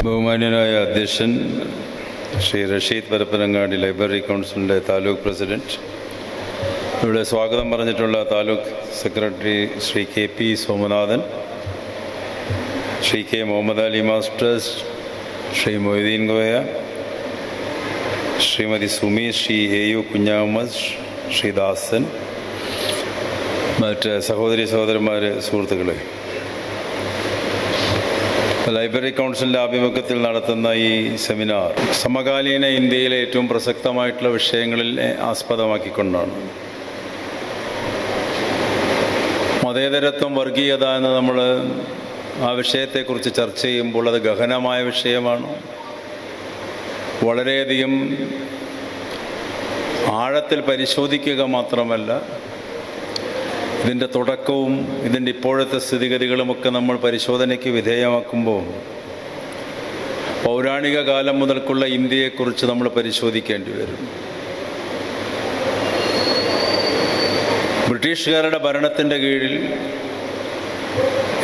ബഹുമാന്യനായ അധ്യക്ഷൻ ശ്രീ റഷീദ് പരപ്പനങ്ങാടി ലൈബ്രറി കൗൺസിലിൻ്റെ താലൂക്ക് പ്രസിഡൻറ്റ്, ഇവിടെ സ്വാഗതം പറഞ്ഞിട്ടുള്ള taluk secretary Shri K P Somanathan, Shri K Muhammad Ali masters, Shri Moideen Koya, Shrimati Sumi, Shri A U Kunhamas, Shri Dasan, മറ്റ് സഹോദരി സഹോദരന്മാർ, സുഹൃത്തുക്കളെ, ലൈബ്രറി കൗൺസിലിൻ്റെ ആഭിമുഖ്യത്തിൽ നടത്തുന്ന ഈ സെമിനാർ സമകാലീന ഇന്ത്യയിലെ ഏറ്റവും പ്രസക്തമായിട്ടുള്ള വിഷയങ്ങളിൽ ആസ്പദമാക്കിക്കൊണ്ടാണ്. മതേതരത്വം, വർഗീയത എന്ന് നമ്മൾ ആ വിഷയത്തെക്കുറിച്ച് ചർച്ച ചെയ്യുമ്പോൾ അത് ഗഹനമായ വിഷയമാണ്. വളരെയധികം ആഴത്തിൽ പരിശോധിക്കുക മാത്രമല്ല, ഇതിൻ്റെ തുടക്കവും ഇതിൻ്റെ ഇപ്പോഴത്തെ സ്ഥിതിഗതികളുമൊക്കെ നമ്മൾ പരിശോധനയ്ക്ക് വിധേയമാക്കുമ്പോൾ പൗരാണിക കാലം മുതൽക്കുള്ള ഇന്ത്യയെക്കുറിച്ച് നമ്മൾ പരിശോധിക്കേണ്ടി വരും. ബ്രിട്ടീഷുകാരുടെ ഭരണത്തിൻ്റെ കീഴിൽ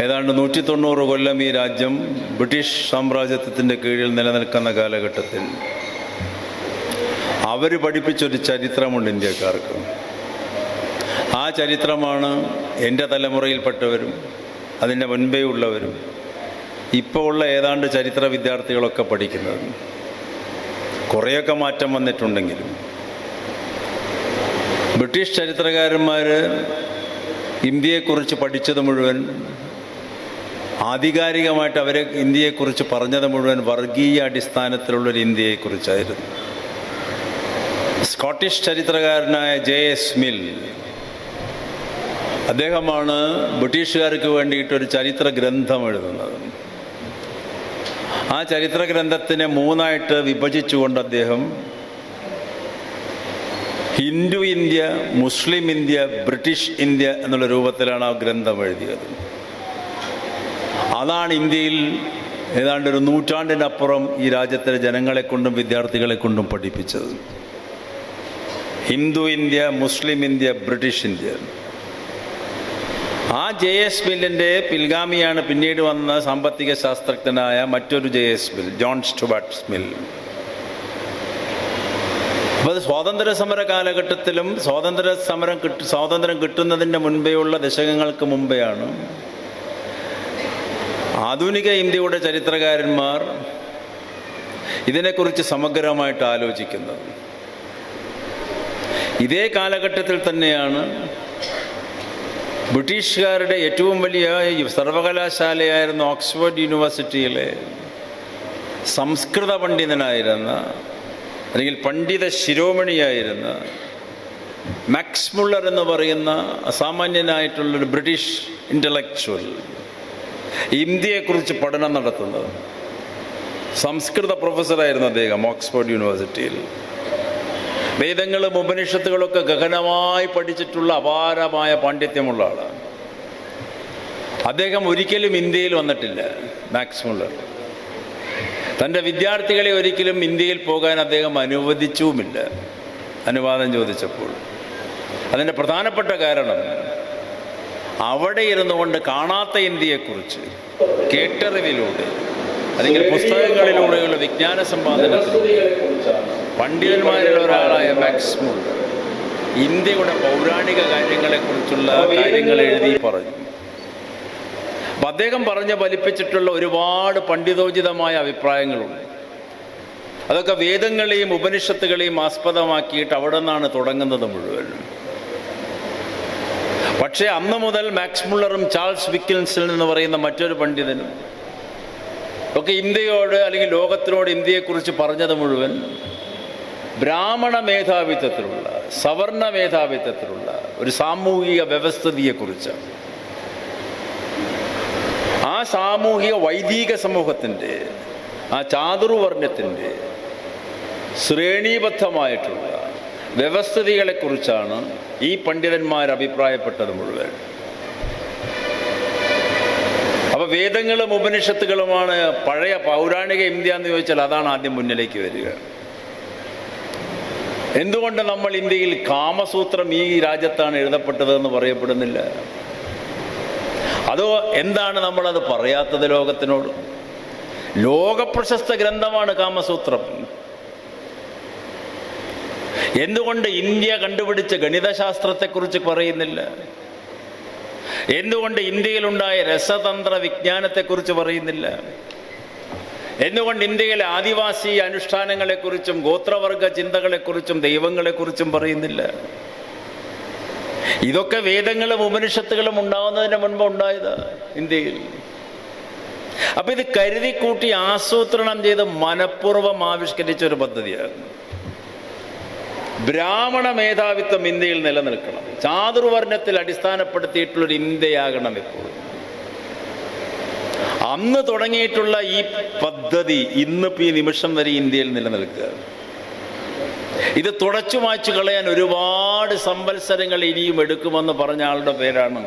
ഏതാണ്ട് 190 കൊല്ലം ഈ രാജ്യം ബ്രിട്ടീഷ് സാമ്രാജ്യത്വത്തിൻ്റെ കീഴിൽ നിലനിൽക്കുന്ന കാലഘട്ടത്തിൽ അവർ പഠിപ്പിച്ചൊരു ചരിത്രമുണ്ട് ഇന്ത്യക്കാർക്ക്. ആ ചരിത്രമാണ് എൻ്റെ തലമുറയിൽപ്പെട്ടവരും അതിൻ്റെ മുൻപേ ഉള്ളവരും ഇപ്പോൾ ഉള്ള ഏതാണ്ട് ചരിത്ര വിദ്യാർത്ഥികളൊക്കെ പഠിക്കുന്നത്. കുറേയൊക്കെ മാറ്റം വന്നിട്ടുണ്ടെങ്കിലും ബ്രിട്ടീഷ് ചരിത്രകാരന്മാർ ഇന്ത്യയെക്കുറിച്ച് പഠിച്ചത് മുഴുവൻ, ആധികാരികമായിട്ട് അവരെ ഇന്ത്യയെക്കുറിച്ച് പറഞ്ഞത് മുഴുവൻ വർഗീയ അടിസ്ഥാനത്തിലുള്ളൊരു ഇന്ത്യയെക്കുറിച്ചായിരുന്നു. സ്കോട്ടിഷ് ചരിത്രകാരനായ JS മിൽ, അദ്ദേഹമാണ് ബ്രിട്ടീഷുകാർക്ക് വേണ്ടിയിട്ടൊരു ചരിത്ര ഗ്രന്ഥം എഴുതുന്നത്. ആ ചരിത്ര ഗ്രന്ഥത്തിനെ 3ആയിട്ട് വിഭജിച്ചുകൊണ്ട് അദ്ദേഹം ഹിന്ദു ഇന്ത്യ, മുസ്ലിം ഇന്ത്യ, ബ്രിട്ടീഷ് ഇന്ത്യ എന്നുള്ള രൂപത്തിലാണ് ആ ഗ്രന്ഥം എഴുതിയത്. അതാണ് ഇന്ത്യയിൽ ഏതാണ്ട് ഒരു നൂറ്റാണ്ടിനപ്പുറം ഈ രാജ്യത്തിലെ ജനങ്ങളെ കൊണ്ടും വിദ്യാർത്ഥികളെ കൊണ്ടും പഠിപ്പിച്ചത്. ഹിന്ദു ഇന്ത്യ, മുസ്ലിം ഇന്ത്യ, ബ്രിട്ടീഷ് ഇന്ത്യ. ആ JS മില്ലിൻ്റെ പിൽഗാമിയാണ് പിന്നീട് വന്ന സാമ്പത്തിക ശാസ്ത്രജ്ഞനായ മറ്റൊരു JS mill, John Stuart mill. അപ്പോൾ സ്വാതന്ത്ര്യ സമര കാലഘട്ടത്തിലും സ്വാതന്ത്ര്യം കിട്ടുന്നതിൻ്റെ മുൻപേയുള്ള ദശകങ്ങൾക്ക് മുമ്പെയാണ് ആധുനിക ഇന്ത്യയുടെ ചരിത്രകാരന്മാർ ഇതിനെക്കുറിച്ച് സമഗ്രമായിട്ട് ആലോചിക്കുന്നത്. ഇതേ കാലഘട്ടത്തിൽ തന്നെയാണ് ബ്രിട്ടീഷുകാരുടെ ഏറ്റവും വലിയ സർവകലാശാലയായിരുന്ന ഓക്സ്ഫോർഡ് യൂണിവേഴ്സിറ്റിയിലെ സംസ്കൃത പണ്ഡിതനായിരുന്ന, അല്ലെങ്കിൽ പണ്ഡിത ശിരോമണിയായിരുന്ന മാക്സ് മുള്ളർ എന്ന് പറയുന്ന അസാമാന്യനായിട്ടുള്ളൊരു ബ്രിട്ടീഷ് ഇൻ്റലക്ച്വൽ ഇന്ത്യയെക്കുറിച്ച് പഠനം നടത്തുന്നത്. സംസ്കൃത പ്രൊഫസറായിരുന്നു അദ്ദേഹം ഓക്സ്ഫോർഡ് യൂണിവേഴ്സിറ്റിയിൽ. വേദങ്ങളും ഉപനിഷത്തുകളൊക്കെ ഗഹനമായി പഠിച്ചിട്ടുള്ള അപാരമായ പാണ്ഡിത്യമുള്ള ആളാണ്. അദ്ദേഹം ഒരിക്കലും ഇന്ത്യയിൽ വന്നിട്ടില്ല. മാക്സ് മുള്ളർ തൻ്റെ വിദ്യാർത്ഥികളെ ഒരിക്കലും ഇന്ത്യയിൽ പോകാൻ അദ്ദേഹം അനുവദിച്ചുമില്ല, അനുവാദം ചോദിച്ചപ്പോൾ. അതിൻ്റെ പ്രധാനപ്പെട്ട കാരണം അവിടെ ഇരുന്നു കൊണ്ട് കാണാത്ത ഇന്ത്യയെക്കുറിച്ച് കേട്ടറിവിലൂടെ അല്ലെങ്കിൽ പുസ്തകങ്ങളിലൂടെയുള്ള വിജ്ഞാന സമ്പാദനത്തിലൂടെ പണ്ഡിതന്മാരിൽ ഒരാളായ മാക്സ് മുള്ളർ ഇന്ത്യയുടെ പൗരാണിക കാര്യങ്ങളെക്കുറിച്ചുള്ള കാര്യങ്ങൾ എഴുതി പറഞ്ഞു. അപ്പം അദ്ദേഹം പറഞ്ഞ് ഫലിപ്പിച്ചിട്ടുള്ള ഒരുപാട് പണ്ഡിതോചിതമായ അഭിപ്രായങ്ങളുണ്ട്. അതൊക്കെ വേദങ്ങളെയും ഉപനിഷത്തുകളെയും ആസ്പദമാക്കിയിട്ട് അവിടെ നിന്നാണ് തുടങ്ങുന്നത് മുഴുവൻ. പക്ഷേ അന്ന് മുതൽ മാക്സ് മുള്ളറും ചാൾസ് വിക്കിൻസൺ എന്ന് പറയുന്ന മറ്റൊരു പണ്ഡിതനും ഒക്കെ ഇന്ത്യയോട് അല്ലെങ്കിൽ ലോകത്തിനോട് ഇന്ത്യയെക്കുറിച്ച് പറഞ്ഞത് മുഴുവൻ ബ്രാഹ്മണ മേധാവിത്വത്തിലുള്ള, സവർണ മേധാവിത്വത്തിലുള്ള ഒരു സാമൂഹിക വ്യവസ്ഥിതിയെക്കുറിച്ചാണ്. ആ സാമൂഹിക വൈദിക സമൂഹത്തിൻ്റെ, ആ ചാതുർവർണ്ണത്തിൻ്റെ ശ്രേണീബദ്ധമായിട്ടുള്ള വ്യവസ്ഥിതികളെക്കുറിച്ചാണ് ഈ പണ്ഡിതന്മാർ അഭിപ്രായപ്പെട്ടത് മുഴുവൻ. അപ്പോൾ വേദങ്ങളും ഉപനിഷത്തുകളുമാണ് പഴയ പൗരാണിക ഇന്ത്യ എന്ന് ചോദിച്ചാൽ അതാണ് ആദ്യം മുന്നിലേക്ക് വരിക. എന്തുകൊണ്ട് നമ്മൾ ഇന്ത്യയിൽ കാമസൂത്രം ഈ രാജ്യത്താണ് എഴുതപ്പെട്ടതെന്ന് പറയപ്പെടുന്നില്ല? അതോ എന്താണ് നമ്മളത് പറയാത്തത് ലോകത്തിനോട്? ലോകപ്രശസ്ത ഗ്രന്ഥമാണ് കാമസൂത്രം. എന്തുകൊണ്ട് ഇന്ത്യ കണ്ടുപിടിച്ച ഗണിതശാസ്ത്രത്തെക്കുറിച്ച് പറയുന്നില്ല? എന്തുകൊണ്ട് ഇന്ത്യയിലുണ്ടായ രസതന്ത്ര വിജ്ഞാനത്തെക്കുറിച്ച് പറയുന്നില്ല? എന്തുകൊണ്ട് ഇന്ത്യയിലെ ആദിവാസി അനുഷ്ഠാനങ്ങളെക്കുറിച്ചും ഗോത്രവർഗ ചിന്തകളെക്കുറിച്ചും ദൈവങ്ങളെക്കുറിച്ചും പറയുന്നില്ല? ഇതൊക്കെ വേദങ്ങളും ഉപനിഷത്തുകളും ഉണ്ടാവുന്നതിന് മുൻപ് ഉണ്ടായത് ഇന്ത്യയിൽ. അപ്പൊ ഇത് കരുതിക്കൂട്ടി ആസൂത്രണം ചെയ്ത് മനഃപൂർവ്വം ആവിഷ്കരിച്ച ഒരു പദ്ധതിയാണ്. ബ്രാഹ്മണ മേധാവിത്വം ഇന്ത്യയിൽ നിലനിൽക്കണം, ചാതുർവർണ്ണത്തിൽ അടിസ്ഥാനപ്പെടുത്തിയിട്ടുള്ളൊരു ഇന്ത്യയാകണം എപ്പോഴും. അന്ന് തുടങ്ങിയിട്ടുള്ള ഈ പദ്ധതി ഇന്നിപ്പോൾ ഈ നിമിഷം വരെ ഇന്ത്യയിൽ നിലനിൽക്കുക. ഇത് തുടച്ചു മായ്ച്ചു കളയാൻ ഒരുപാട് സംവത്സരങ്ങൾ ഇനിയും എടുക്കുമെന്ന് പറഞ്ഞ ആളുടെ പേരാണ്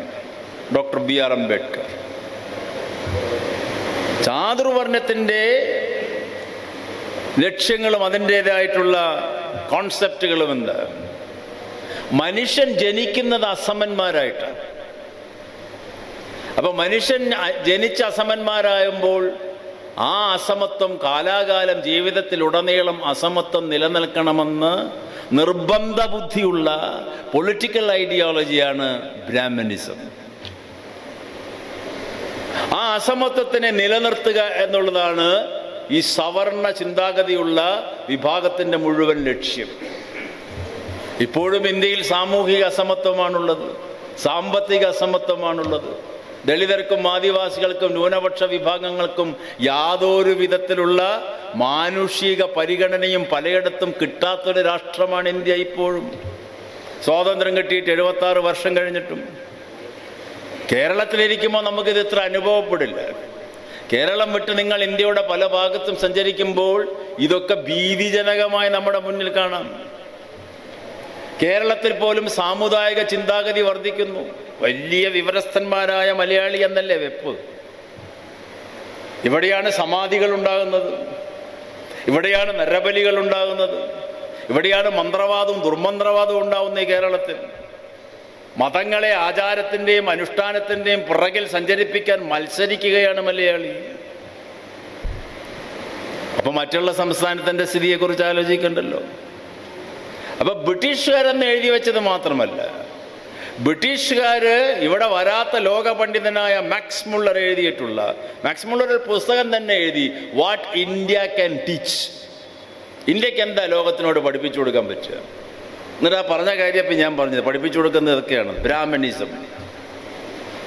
ഡോക്ടർ BR അംബേദ്കർ. ചാതുർവർണ്ണത്തിൻ്റെ ലക്ഷ്യങ്ങളും അതിൻ്റേതായിട്ടുള്ള കോൺസെപ്റ്റുകളും എന്താ? മനുഷ്യൻ ജനിക്കുന്നത് അസമന്മാരായിട്ടാണ്. അപ്പൊ മനുഷ്യൻ ജനിച്ച അസമന്മാരാകുമ്പോൾ ആ അസമത്വം കാലാകാലം ജീവിതത്തിലുടനീളം അസമത്വം നിലനിൽക്കണമെന്ന് നിർബന്ധ ബുദ്ധിയുള്ള പൊളിറ്റിക്കൽ ഐഡിയോളജിയാണ് ബ്രാഹ്മണിസം. ആ അസമത്വത്തിനെ നിലനിർത്തുക എന്നുള്ളതാണ് ഈ സവർണ ചിന്താഗതിയുള്ള വിഭാഗത്തിൻ്റെ മുഴുവൻ ലക്ഷ്യം. ഇപ്പോഴും ഇന്ത്യയിൽ സാമൂഹിക അസമത്വമാണുള്ളത്, സാമ്പത്തിക അസമത്വമാണുള്ളത്. ദളിതർക്കും ആദിവാസികൾക്കും ന്യൂനപക്ഷ വിഭാഗങ്ങൾക്കും യാതൊരു വിധത്തിലുള്ള മാനുഷിക പരിഗണനയും പലയിടത്തും കിട്ടാത്തൊരു രാഷ്ട്രമാണ് ഇന്ത്യ. ഇപ്പോഴും സ്വാതന്ത്ര്യം കിട്ടിയിട്ട് 76 വർഷം കഴിഞ്ഞിട്ടും കേരളത്തിലിരിക്കുമ്പോൾ നമുക്കിത് ഇത്ര അനുഭവപ്പെടില്ല. കേരളം വിട്ട് നിങ്ങൾ ഇന്ത്യയുടെ പല ഭാഗത്തും സഞ്ചരിക്കുമ്പോൾ ഇതൊക്കെ ഭീതിജനകമായി നമ്മുടെ മുന്നിൽ കാണാം. കേരളത്തിൽ പോലും സാമുദായിക ചിന്താഗതി വർദ്ധിക്കുന്നു. വലിയ വിവരസ്ഥന്മാരായ മലയാളി എന്നല്ലേ വെപ്പ്. ഇവിടെയാണ് സമാധികൾ ഉണ്ടാകുന്നത്, ഇവിടെയാണ് നരബലികൾ ഉണ്ടാകുന്നത്, ഇവിടെയാണ് മന്ത്രവാദവും ദുർമന്ത്രവാദവും ഉണ്ടാവുന്നത് ഈ കേരളത്തിൽ. മതങ്ങളെ ആചാരത്തിൻ്റെയും അനുഷ്ഠാനത്തിൻ്റെയും പിറകിൽ സഞ്ചരിപ്പിക്കാൻ മത്സരിക്കുകയാണ് മലയാളി. അപ്പൊ മറ്റുള്ള സംസ്ഥാനത്തിൻ്റെ സ്ഥിതിയെക്കുറിച്ച് ആലോചിക്കണ്ടല്ലോ. അപ്പൊ ബ്രിട്ടീഷുകാരെന്ന് എഴുതി വെച്ചത് മാത്രമല്ല, ബ്രിട്ടീഷുകാര് ഇവിടെ വരാത്ത ലോക പണ്ഡിതനായ മാക്സ് മുള്ളർ എഴുതിയിട്ടുള്ള, മാക്സ് മുള്ളർ ഒരു പുസ്തകം തന്നെ എഴുതി, വാട്ട് ഇന്ത്യ ക്യാൻ ടീച്ച്. ഇന്ത്യക്ക് എന്താ ലോകത്തിനോട് പഠിപ്പിച്ചു കൊടുക്കാൻ പറ്റുക? എന്നിട്ട് ആ പറഞ്ഞ കാര്യം ഇപ്പം ഞാൻ പറഞ്ഞത്, പഠിപ്പിച്ചു കൊടുക്കുന്നത് ഇതൊക്കെയാണ്. ബ്രാഹ്മണിസം,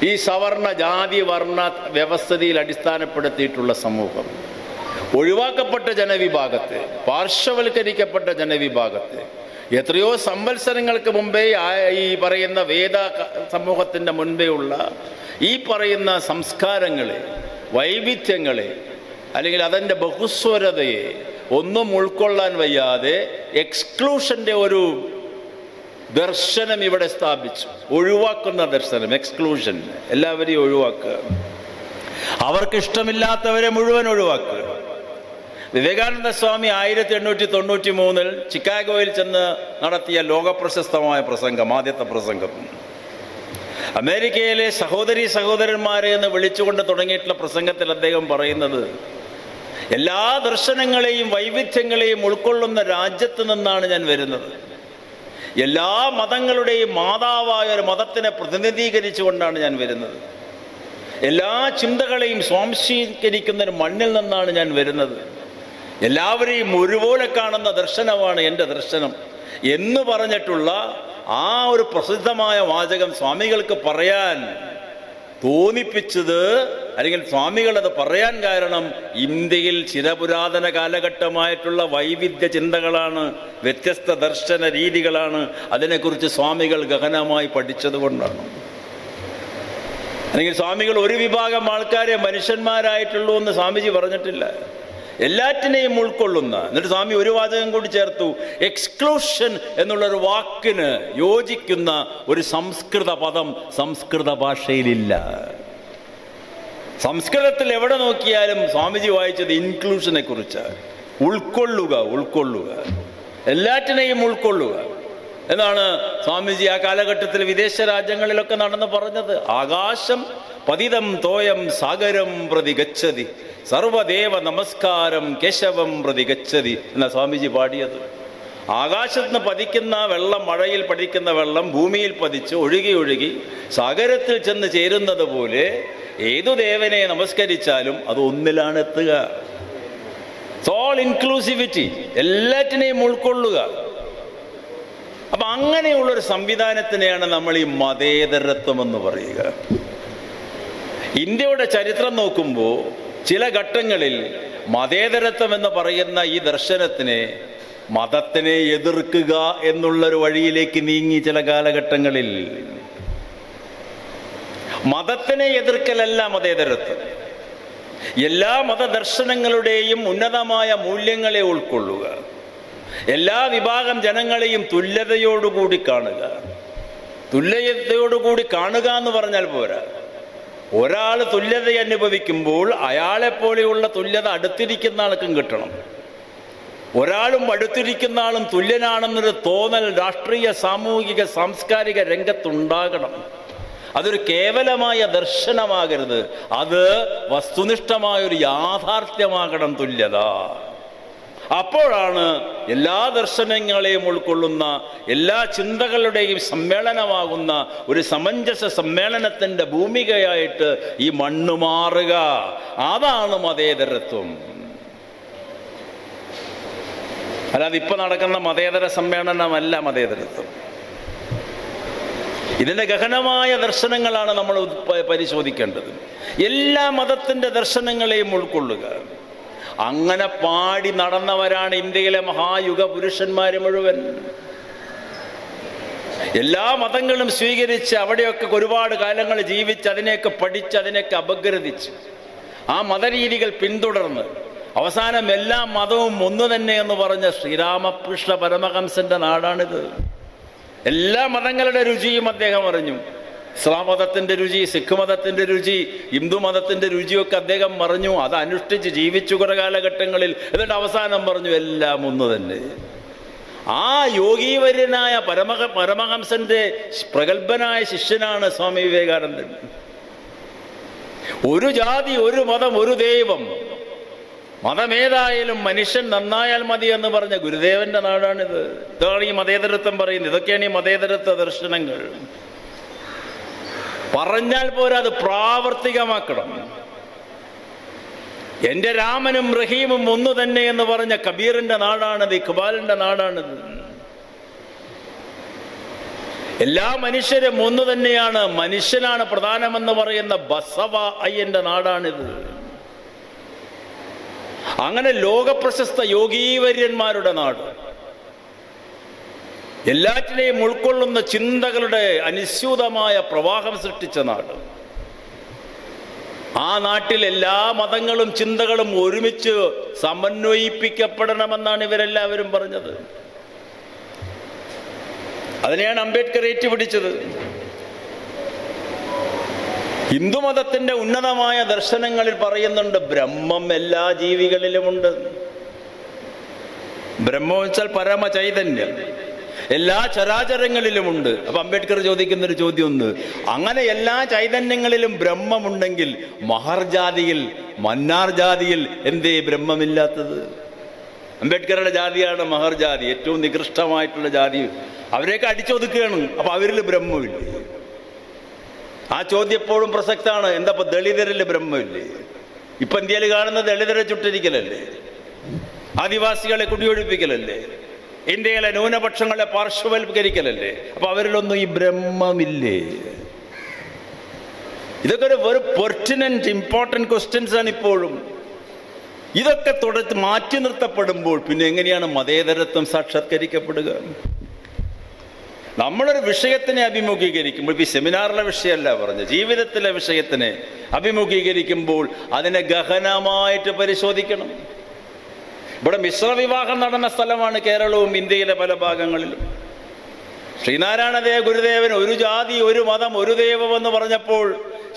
ഈ സവർണ ജാതി വർണ്ണ വ്യവസ്ഥിതിയിൽ അടിസ്ഥാനപ്പെടുത്തിയിട്ടുള്ള സമൂഹം, ഒഴിവാക്കപ്പെട്ട ജനവിഭാഗത്തെ, പാർശ്വവൽക്കരിക്കപ്പെട്ട ജനവിഭാഗത്തെ എത്രയോ സംവത്സരങ്ങൾക്ക് മുമ്പേ ഈ പറയുന്ന വേദ സമൂഹത്തിൻ്റെ മുൻപേ ഉള്ള ഈ പറയുന്ന സംസ്കാരങ്ങളെ, വൈവിധ്യങ്ങളെ, അല്ലെങ്കിൽ അതിൻ്റെ ബഹുസ്വരതയെ ഒന്നും ഉൾക്കൊള്ളാൻ വയ്യാതെ എക്സ്ക്ലൂഷൻ്റെ ഒരു ദർശനം ഇവിടെ സ്ഥാപിച്ചു. ഒഴിവാക്കുന്ന ദർശനം, എക്സ്ക്ലൂഷൻ. എല്ലാവരെയും ഒഴിവാക്കുക, അവർക്കിഷ്ടമില്ലാത്തവരെ മുഴുവൻ ഒഴിവാക്കുക. വിവേകാനന്ദ സ്വാമി 1893 ചിക്കാഗോയിൽ ചെന്ന് നടത്തിയ ലോകപ്രശസ്തമായ പ്രസംഗം, ആദ്യത്തെ പ്രസംഗം, അമേരിക്കയിലെ സഹോദരീ സഹോദരന്മാരെ എന്ന് വിളിച്ചുകൊണ്ട് തുടങ്ങിയിട്ടുള്ള പ്രസംഗത്തിൽ അദ്ദേഹം പറയുന്നത്, എല്ലാ ദർശനങ്ങളെയും വൈവിധ്യങ്ങളെയും ഉൾക്കൊള്ളുന്ന രാജ്യത്ത് നിന്നാണ് ഞാൻ വരുന്നത്. എല്ലാ മതങ്ങളുടെയും മാതാവായ ഒരു മതത്തിനെ പ്രതിനിധീകരിച്ചുകൊണ്ടാണ് ഞാൻ വരുന്നത്. എല്ലാ ചിന്തകളെയും സ്വാംശീകരിക്കുന്ന ഒരു മണ്ണിൽ നിന്നാണ് ഞാൻ വരുന്നത്. എല്ലാവരെയും ഒരുപോലെ കാണുന്ന ദർശനമാണ് എൻ്റെ ദർശനം എന്ന് പറഞ്ഞിട്ടുള്ള ആ ഒരു പ്രസിദ്ധമായ വാചകം സ്വാമികൾക്ക് പറയാൻ തോന്നിപ്പിച്ചത്, അല്ലെങ്കിൽ സ്വാമികൾ അത് പറയാൻ കാരണം ഇന്ത്യയിൽ ചിരപുരാതന കാലഘട്ടമായിട്ടുള്ള വൈവിധ്യ ചിന്തകളാണ്, വ്യത്യസ്ത ദർശന രീതികളാണ്. അതിനെക്കുറിച്ച് സ്വാമികൾ ഗഹനമായി പഠിച്ചത് കൊണ്ടാണ്. അല്ലെങ്കിൽ സ്വാമികൾ ഒരു വിഭാഗം ആൾക്കാരെ മനുഷ്യന്മാരായിട്ടുള്ളൂ എന്ന് സ്വാമിജി പറഞ്ഞിട്ടില്ല, എല്ലാറ്റിനെയും ഉൾക്കൊള്ളുന്ന. എന്നിട്ട് സ്വാമി ഒരു വാചകം കൂടി ചേർത്തു, എക്സ്ക്ലൂഷൻ എന്നുള്ളൊരു വാക്കിന് യോജിക്കുന്ന ഒരു സംസ്കൃത പദം സംസ്കൃത ഭാഷയിലില്ല. സംസ്കൃതത്തിൽ എവിടെ നോക്കിയാലും സ്വാമിജി വായിച്ചത് ഇൻക്ലൂഷനെ കുറിച്ച്. ഉൾക്കൊള്ളുക, ഉൾക്കൊള്ളുക, എല്ലാറ്റിനെയും ഉൾക്കൊള്ളുക. എന്നാണ് സ്വാമിജി ആ കാലഘട്ടത്തിൽ വിദേശ രാജ്യങ്ങളിലൊക്കെ നടന്ന് പറഞ്ഞത്. ആകാശം പതിതം തോയം സാഗരം പ്രതി ഗച്ഛതി, സർവദേവ നമസ്കാരം കേശവം പ്രതി ഗച്ഛതി എന്നാ സ്വാമിജി പാടിയത്. ആകാശത്ത് നിന്ന് പതിക്കുന്ന വെള്ളം, മഴയിൽ പതിക്കുന്ന വെള്ളം ഭൂമിയിൽ പതിച്ച് ഒഴുകി ഒഴുകി സാഗരത്തിൽ ചെന്ന് ചേരുന്നത് പോലെ ഏതു ദേവനെ നമസ്കരിച്ചാലും അത് ഒന്നിലാണ് എത്തുക. ഓൾ ഇൻക്ലൂസിവിറ്റി, എല്ലാറ്റിനെയും ഉൾക്കൊള്ളുക. അപ്പൊ അങ്ങനെയുള്ളൊരു സംവിധാനത്തിനെയാണ് നമ്മൾ ഈ മതേതരത്വം എന്ന് പറയുക. ഇന്ത്യയുടെ ചരിത്രം നോക്കുമ്പോൾ ചില ഘട്ടങ്ങളിൽ മതേതരത്വം എന്ന് പറയുന്ന ഈ ദർശനത്തിനെ, മതത്തിനെ എതിർക്കുക എന്നുള്ളൊരു വഴിയിലേക്ക് നീങ്ങി. ചില കാലഘട്ടങ്ങളിൽ മതത്തിനെ എതിർക്കലല്ല മതേതരത്വം. എല്ലാ മതദർശനങ്ങളുടെയും ഉന്നതമായ മൂല്യങ്ങളെ ഉൾക്കൊള്ളുക, എല്ലാ വിഭാഗം ജനങ്ങളെയും തുല്യതയോടുകൂടി കാണുക. തുല്യതയോടുകൂടി കാണുക എന്ന് പറഞ്ഞാൽ പോരാ. ഒരാൾ തുല്യത അനുഭവിക്കുമ്പോൾ അയാളെപ്പോലെയുള്ള തുല്യത അടുത്തിരിക്കുന്ന ആൾക്കും കിട്ടണം. ഒരാളും അടുത്തിരിക്കുന്ന ആളും തുല്യനാണെന്നൊരു തോന്നൽ രാഷ്ട്രീയ, സാമൂഹിക, സാംസ്കാരിക രംഗത്തുണ്ടാകണം. അതൊരു കേവലമായ ദർശനമാകരുത്, അത് വസ്തുനിഷ്ഠമായൊരു യാഥാർത്ഥ്യമാകണം തുല്യത. അപ്പോഴാണ് എല്ലാ ദർശനങ്ങളെയും ഉൾക്കൊള്ളുന്ന, എല്ലാ ചിന്തകളുടെയും സമ്മേളനമാകുന്ന ഒരു സമഞ്ജസ സമ്മേളനത്തിൻ്റെ ഭൂമികയായിട്ട് ഈ മണ്ണ് മാറുക. അതാണ് മതേതരത്വം. അല്ലാതെ ഇപ്പൊ നടക്കുന്ന മതേതര സമ്മേളനമല്ല മതേതരത്വം. ഇതിൻ്റെ ഗഹനമായ ദർശനങ്ങളാണ് നമ്മൾ പരിശോധിക്കേണ്ടത്. എല്ലാ മതത്തിൻ്റെ ദർശനങ്ങളെയും ഉൾക്കൊള്ളുക. അങ്ങനെ പാടി നടന്നവരാണ് ഇന്ത്യയിലെ മഹായുഗ പുരുഷന്മാർ മുഴുവൻ. എല്ലാ മതങ്ങളും സ്വീകരിച്ച് അവിടെയൊക്കെ ഒരുപാട് കാലങ്ങൾ ജീവിച്ച് അതിനെയൊക്കെ പഠിച്ച് അതിനെയൊക്കെ അപഗ്രഥിച്ച് ആ മതരീതികൾ പിന്തുടർന്ന് അവസാനം എല്ലാ മതവും ഒന്ന് തന്നെ എന്ന് പറഞ്ഞ ശ്രീരാമകൃഷ്ണ പരമഹംസന്റെ നാടാണിത്. എല്ലാ മതങ്ങളുടെ രുചിയും അദ്ദേഹം അറിഞ്ഞു. ഇസ്ലാം മതത്തിൻ്റെ രുചി, സിഖ് മതത്തിൻ്റെ രുചി, ഹിന്ദു മതത്തിൻ്റെ രുചിയൊക്കെ അദ്ദേഹം പറഞ്ഞു. അത് അനുഷ്ഠിച്ച് ജീവിച്ചു കുറെ കാലഘട്ടങ്ങളിൽ. എന്നിട്ട് അവസാനം പറഞ്ഞു എല്ലാം ഒന്ന് തന്നെ. ആ യോഗീവര്യനായ പരമഹംസന്റെ പ്രഗത്ഭനായ ശിഷ്യനാണ് സ്വാമി വിവേകാനന്ദൻ. ഒരു ജാതി, ഒരു മതം, ഒരു ദൈവം, മതമേതായാലും മനുഷ്യൻ നന്നായാൽ മതി എന്ന് പറഞ്ഞ ഗുരുദേവന്റെ നാടാണിത്. ഇതാണ് ഈ മതേതരത്വം പറയുന്നത്. ഇതൊക്കെയാണ് ഈ മതേതരത്വ ദർശനങ്ങൾ. പറഞ്ഞാൽ പോരാ, അത് പ്രാവർത്തികമാക്കണം. എന്റെ രാമനും റഹീമും ഒന്നു തന്നെ എന്ന് പറഞ്ഞ കബീറിന്റെ നാടാണിത്, ഇഖ്ബാലിന്റെ നാടാണിത്. എല്ലാ മനുഷ്യരും ഒന്നു തന്നെയാണ്, മനുഷ്യനാണ് പ്രധാനമെന്ന് പറയുന്ന ബസവ അയ്യന്റെ നാടാണിത്. അങ്ങനെ ലോകപ്രശസ്ത യോഗീവര്യന്മാരുടെ നാട്, എല്ലാറ്റിനെയും ഉൾക്കൊള്ളുന്ന ചിന്തകളുടെ അനുസ്യൂതമായ പ്രവാഹം സൃഷ്ടിച്ച നാട്. ആ നാട്ടിൽ എല്ലാ മതങ്ങളും ചിന്തകളും ഒരുമിച്ച് സമന്വയിപ്പിക്കപ്പെടണമെന്നാണ് ഇവരെല്ലാവരും പറഞ്ഞത്. അതിനെയാണ് അംബേദ്കർ ഏറ്റുപിടിച്ചത്. ഹിന്ദുമതത്തിന്റെ ഉന്നതമായ ദർശനങ്ങളിൽ പറയുന്നുണ്ട് ബ്രഹ്മം എല്ലാ ജീവികളിലുമുണ്ട്. ബ്രഹ്മം വെച്ചാൽ പരമ ചൈതന്യം എല്ലാ ചരാചരങ്ങളിലുമുണ്ട്. അപ്പൊ അംബേദ്കർ ചോദിക്കുന്നൊരു ചോദ്യമുണ്ട്, അങ്ങനെ എല്ലാ ചൈതന്യങ്ങളിലും ബ്രഹ്മമുണ്ടെങ്കിൽ മഹർ ജാതിയിൽ, മന്നാർ ജാതിയിൽ എന്തേ ബ്രഹ്മമില്ലാത്തത്? അംബേദ്കറുടെ ജാതിയാണ് മഹർ ജാതി, ഏറ്റവും നികൃഷ്ടമായിട്ടുള്ള ജാതി. അവരെയൊക്കെ അടിച്ചൊതുക്കുകയാണ്. അപ്പൊ അവരിൽ ബ്രഹ്മമില്ല. ആ ചോദ്യം എപ്പോഴും പ്രസക്തമാണ്. എന്താ ഇപ്പൊ ദളിതരിൽ ബ്രഹ്മമില്ലേ? ഇപ്പൊ ഇന്ത്യയിൽ കാണുന്ന ദളിതരെ ചുട്ടിരിക്കലല്ലേ, ആദിവാസികളെ കുടിയൊഴിപ്പിക്കലല്ലേ, ഇന്ത്യയിലെ ന്യൂനപക്ഷങ്ങളെ പാർശ്വവൽക്കരിക്കലല്ലേ? അപ്പൊ അവരിലൊന്നും ഈ ബ്രഹ്മമില്ലേ? ഇതൊക്കെ ഒരു പെർട്ടിനന്റ് ഇമ്പോർട്ടന്റ് ക്വസ്റ്റ്യൻസ് ആണ് ഇപ്പോഴും. ഇതൊക്കെ മാറ്റി നിർത്തപ്പെടുമ്പോൾ പിന്നെ എങ്ങനെയാണ് മതേതരത്വം സാക്ഷാത്കരിക്കപ്പെടുക? നമ്മളൊരു വിഷയത്തിനെ അഭിമുഖീകരിക്കുമ്പോൾ, ഈ സെമിനാറിലെ വിഷയമല്ല പറഞ്ഞ്, ജീവിതത്തിലെ വിഷയത്തിനെ അഭിമുഖീകരിക്കുമ്പോൾ അതിനെ ഗഹനമായിട്ട് പരിശോധിക്കണം. ഇവിടെ മിശ്രവിവാഹം നടന്ന സ്ഥലമാണ് കേരളവും ഇന്ത്യയിലെ പല ഭാഗങ്ങളിലും. ശ്രീനാരായണദേവ ഗുരുദേവൻ ഒരു ജാതി, ഒരു മതം, ഒരു ദൈവം എന്ന് പറഞ്ഞപ്പോൾ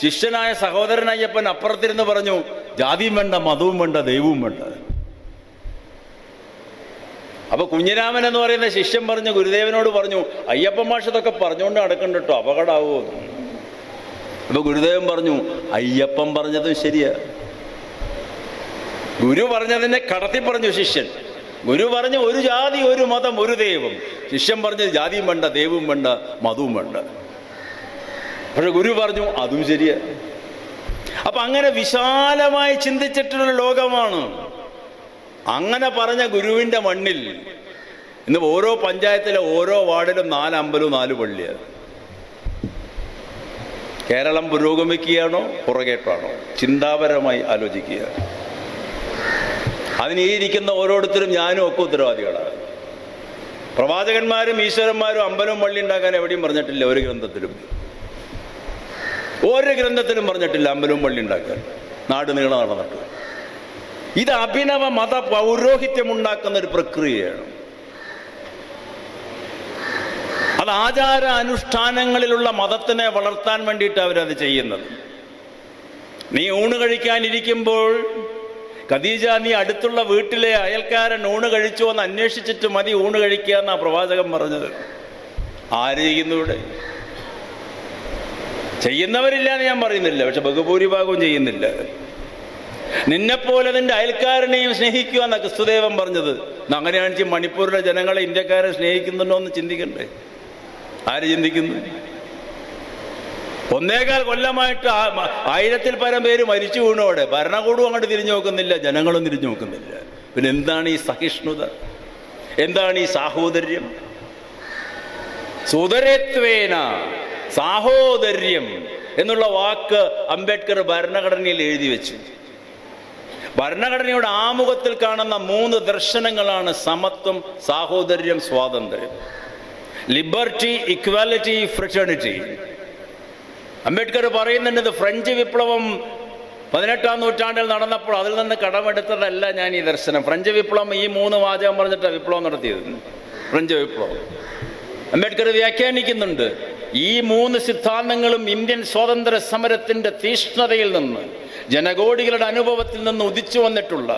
ശിഷ്യനായ സഹോദരൻ അയ്യപ്പൻ അപ്പുറത്തിരുന്ന് പറഞ്ഞു, ജാതിയും വേണ്ട, മതവും വേണ്ട, ദൈവവും വേണ്ട. അപ്പോൾ കുഞ്ഞിരാമൻ എന്ന് പറയുന്ന ശിഷ്യൻ പറഞ്ഞു, ഗുരുദേവനോട് പറഞ്ഞു, അയ്യപ്പൻ മാഷ് ഇതൊക്കെ പറഞ്ഞുകൊണ്ട് നടക്കണ്ട കേട്ടോ, അപകടമാവോ. അപ്പോൾ ഗുരുദേവൻ പറഞ്ഞു, അയ്യപ്പൻ പറഞ്ഞതും ശരിയാ. ഗുരു പറഞ്ഞതിനെ കടത്തി പറഞ്ഞു ശിഷ്യൻ. ഗുരു പറഞ്ഞു ഒരു ജാതി, ഒരു മതം, ഒരു ദൈവം. ശിഷ്യൻ പറഞ്ഞത് ജാതിയും വേണ്ട, ദൈവവും വേണ്ട, മതവും വേണ്ട. പക്ഷെ ഗുരു പറഞ്ഞു അതും ശരിയാ. അപ്പൊ അങ്ങനെ വിശാലമായി ചിന്തിച്ചിട്ടുള്ള ലോകമാണ്. അങ്ങനെ പറഞ്ഞ ഗുരുവിൻ്റെ മണ്ണിൽ ഇന്ന് ഓരോ പഞ്ചായത്തിലെ ഓരോ വാർഡിലും 4 അമ്പലവും 4 പള്ളിയാണ്. കേരളം പുരോഗമിക്കുകയാണോ പുറകേട്ടാണോ? ചിന്താപരമായി ആലോചിക്കുക. അതിന് ഈ ഇരിക്കുന്ന ഓരോരുത്തരും ഞാനും ഒക്കെ ഉത്തരവാദികളാണ്. പ്രവാചകന്മാരും ഈശ്വരന്മാരും അമ്പലവും പള്ളി ഉണ്ടാക്കാൻ എവിടെയും പറഞ്ഞിട്ടില്ല. ഒരു ഗ്രന്ഥത്തിലും പറഞ്ഞിട്ടില്ല അമ്പലവും പള്ളി ഉണ്ടാക്കാൻ. നാട് നീളം നടന്നിട്ട് ഇത് അഭിനവ മത പൗരോഹിത്യമുണ്ടാക്കുന്ന ഒരു പ്രക്രിയയാണ്. അത് ആചാര അനുഷ്ഠാനങ്ങളിലുള്ള മതത്തിനെ വളർത്താൻ വേണ്ടിയിട്ട് അവരത് ചെയ്യുന്നത്. നീ ഊണ് കഴിക്കാനിരിക്കുമ്പോൾ ഖദീജ, നീ അടുത്തുള്ള വീട്ടിലെ അയൽക്കാരൻ ഊണ് കഴിച്ചോ എന്ന് അന്വേഷിച്ചിട്ട് മതി ഊണ് കഴിക്കുക എന്നാ പ്രവാചകൻ പറഞ്ഞത്. ആര് ചെയ്യുന്നു ഇവിടെ? ചെയ്യുന്നവരില്ല എന്ന് ഞാൻ പറയുന്നില്ല, പക്ഷെ ബഹുഭൂരിഭാഗവും ചെയ്യുന്നില്ല. നിന്നെപ്പോലെ നിന്റെ അയൽക്കാരനെയും സ്നേഹിക്കുക എന്നാ ക്രിസ്തുദേവൻ പറഞ്ഞത്. അങ്ങനെയാണെങ്കിൽ മണിപ്പൂരിലെ ജനങ്ങളെ ഇന്ത്യക്കാരെ സ്നേഹിക്കുന്നുണ്ടോ എന്ന് ചിന്തിക്കണ്ടേ? ആര് ചിന്തിക്കുന്നു? 1.25 കൊല്ലമായിട്ട് 1000-ൽ പരം പേര് മരിച്ചു വീണോടെ ഭരണകൂടവും അങ്ങോട്ട് തിരിഞ്ഞു നോക്കുന്നില്ല, ജനങ്ങളും തിരിഞ്ഞു നോക്കുന്നില്ല. പിന്നെ എന്താണ് ഈ സഹിഷ്ണുത? എന്താണ് ഈ സാഹോദര്യം? സുതരത്വേന സാഹോദര്യം എന്നുള്ള വാക്ക് അംബേദ്കർ ഭരണഘടനയിൽ എഴുതി വെച്ചു. ഭരണഘടനയുടെ ആമുഖത്തിൽ കാണുന്ന 3 ദർശനങ്ങളാണ് സമത്വം, സാഹോദര്യം, സ്വാതന്ത്ര്യം. Liberty, equality, fraternity. അംബേദ്കർ പറയുന്നുണ്ട്, ഇത് ഫ്രഞ്ച് വിപ്ലവം 18-ാം നൂറ്റാണ്ടിൽ നടന്നപ്പോൾ അതിൽ നിന്ന് കടമെടുത്തതല്ല ഞാൻ ഈ ദർശനം. ഫ്രഞ്ച് വിപ്ലവം ഈ 3 വാചകം പറഞ്ഞിട്ടാണ് വിപ്ലവം നടത്തിയത്. ഫ്രഞ്ച് വിപ്ലവം അംബേദ്കർ വ്യാഖ്യാനിക്കുന്നുണ്ട്. ഈ 3 സിദ്ധാന്തങ്ങളും ഇന്ത്യൻ സ്വാതന്ത്ര്യ സമരത്തിൻ്റെ തീഷ്ണതയിൽ നിന്ന്, ജനകോടികളുടെ അനുഭവത്തിൽ നിന്ന് ഉദിച്ചു വന്നിട്ടുള്ള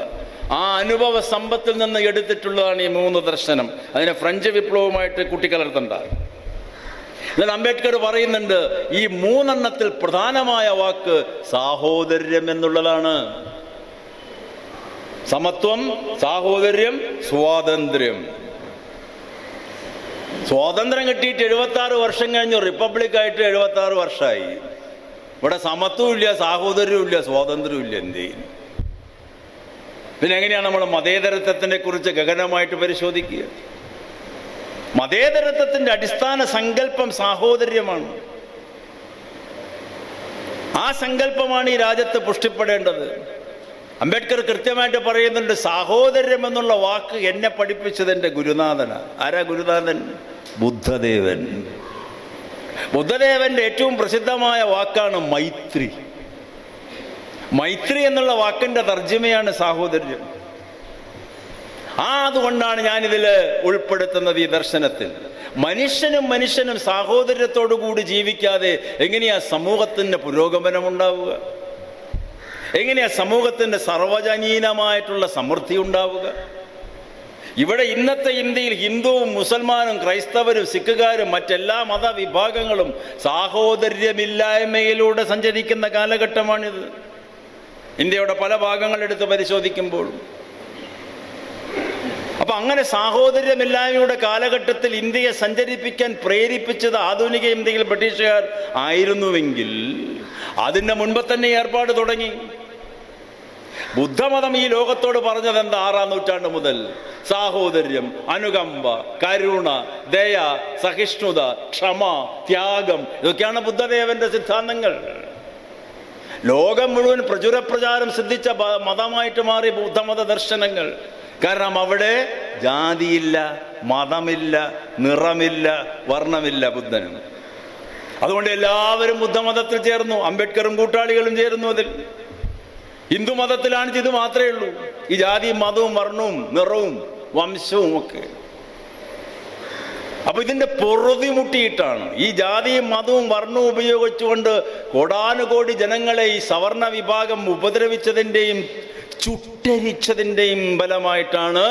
ആ അനുഭവ സമ്പത്തിൽ നിന്ന് എടുത്തിട്ടുള്ളതാണ് ഈ 3 ദർശനം. അതിനെ ഫ്രഞ്ച് വിപ്ലവവുമായിട്ട് കൂട്ടിക്കലർത്തണ്ട. എന്നാൽ അംബേദ്കർ പറയുന്നുണ്ട്, ഈ 3 പ്രധാനമായ വാക്ക് സാഹോദര്യം എന്നുള്ളതാണ്. സമത്വം, സാഹോദര്യം, സ്വാതന്ത്ര്യം. സ്വാതന്ത്ര്യം കിട്ടിയിട്ട് 76 വർഷം കഴിഞ്ഞു. റിപ്പബ്ലിക്കായിട്ട് 76 വർഷമായി. ഇവിടെ സമത്വവും ഇല്ല, സാഹോദര്യവും ഇല്ല, സ്വാതന്ത്ര്യവും ഇല്ല. എന്ത് ചെയ്യും? പിന്നെ എങ്ങനെയാണ് നമ്മൾ മതേതരത്വത്തിനെ കുറിച്ച് ഗഹനമായിട്ട് പരിശോധിക്കുക? മതേതരത്വത്തിൻ്റെ അടിസ്ഥാന സങ്കല്പം സാഹോദര്യമാണ്. ആ സങ്കല്പമാണ് ഈ രാജ്യത്ത് പുഷ്ടിപ്പെടേണ്ടത്. അംബേദ്കർ കൃത്യമായിട്ട് പറയുന്നുണ്ട്, സാഹോദര്യം എന്നുള്ള വാക്ക് എന്നെ പഠിപ്പിച്ചത് എൻ്റെ ഗുരുനാഥനാണ്. ആരാ ഗുരുനാഥൻ? ബുദ്ധദേവൻ. ബുദ്ധദേവന്റെ ഏറ്റവും പ്രസിദ്ധമായ വാക്കാണ് മൈത്രി. മൈത്രി എന്നുള്ള വാക്കിൻ്റെ തർജ്ജിമയാണ് സാഹോദര്യം. അതുകൊണ്ടാണ് ഞാനിതിൽ ഉൾപ്പെടുത്തുന്നത് ഈ ദർശനത്തിൽ. മനുഷ്യനും സാഹോദര്യത്തോടു കൂടി ജീവിക്കാതെ എങ്ങനെയാ സമൂഹത്തിൻ്റെ പുരോഗമനം ഉണ്ടാവുക? എങ്ങനെയാ സമൂഹത്തിൻ്റെ സർവജനീനമായിട്ടുള്ള സമൃദ്ധി ഉണ്ടാവുക? ഇവിടെ ഇന്നത്തെ ഇന്ത്യയിൽ ഹിന്ദുവും മുസൽമാനും ക്രൈസ്തവരും സിഖുകാരും മറ്റെല്ലാ മതവിഭാഗങ്ങളും സാഹോദര്യമില്ലായ്മയിലൂടെ സഞ്ചരിക്കുന്ന കാലഘട്ടമാണിത്. ഇന്ത്യയുടെ പല ഭാഗങ്ങളെടുത്ത് പരിശോധിക്കുമ്പോൾ അപ്പൊ അങ്ങനെ സാഹോദര്യമില്ലായ്മയുടെ കാലഘട്ടത്തിൽ ഇന്ത്യയെ സഞ്ചരിപ്പിക്കാൻ പ്രേരിപ്പിച്ചത് ആധുനിക ഇന്ത്യയിൽ ബ്രിട്ടീഷുകാർ ആയിരുന്നുവെങ്കിൽ അതിൻ്റെ മുൻപ് തന്നെ ഏർപ്പാട് തുടങ്ങി. ബുദ്ധമതം ഈ ലോകത്തോട് പറഞ്ഞത് എന്താ? 6-ാം നൂറ്റാണ്ട് മുതൽ സാഹോദര്യം, അനുകമ്പ, കരുണ, ദയ, സഹിഷ്ണുത, ക്ഷമ, ത്യാഗം, ഇതൊക്കെയാണ് ബുദ്ധദേവന്റെ സിദ്ധാന്തങ്ങൾ. ലോകം മുഴുവൻ പ്രചാരം സിദ്ധിച്ച മതമായിട്ട് മാറി ബുദ്ധമത ദർശനങ്ങൾ. കാരണം അവിടെ ജാതിയില്ല, മതമില്ല, നിറമില്ല, വർണ്ണമില്ല ബുദ്ധനും. അതുകൊണ്ട് എല്ലാവരും ബുദ്ധമതത്തിൽ ചേർന്നു. അംബേദ്കറും കൂട്ടാളികളും ചേർന്നു അതിൽ. ഹിന്ദു മതത്തിലാണെങ്കിൽ ഇത് മാത്രമേ ഉള്ളൂ, ഈ ജാതിയും മതവും വർണ്ണവും നിറവും വംശവും ഒക്കെ. അപ്പൊ ഇതിന്റെ പൊറുതി മുട്ടിയിട്ടാണ് ഈ ജാതിയും മതവും വർണ്ണവും ഉപയോഗിച്ചുകൊണ്ട് കോടാനുകോടി ജനങ്ങളെ ഈ സവർണ വിഭാഗം ഉപദ്രവിച്ചതിൻ്റെയും ചുട്ടരിച്ചതിൻ്റെയും ഫലമായിട്ടാണ്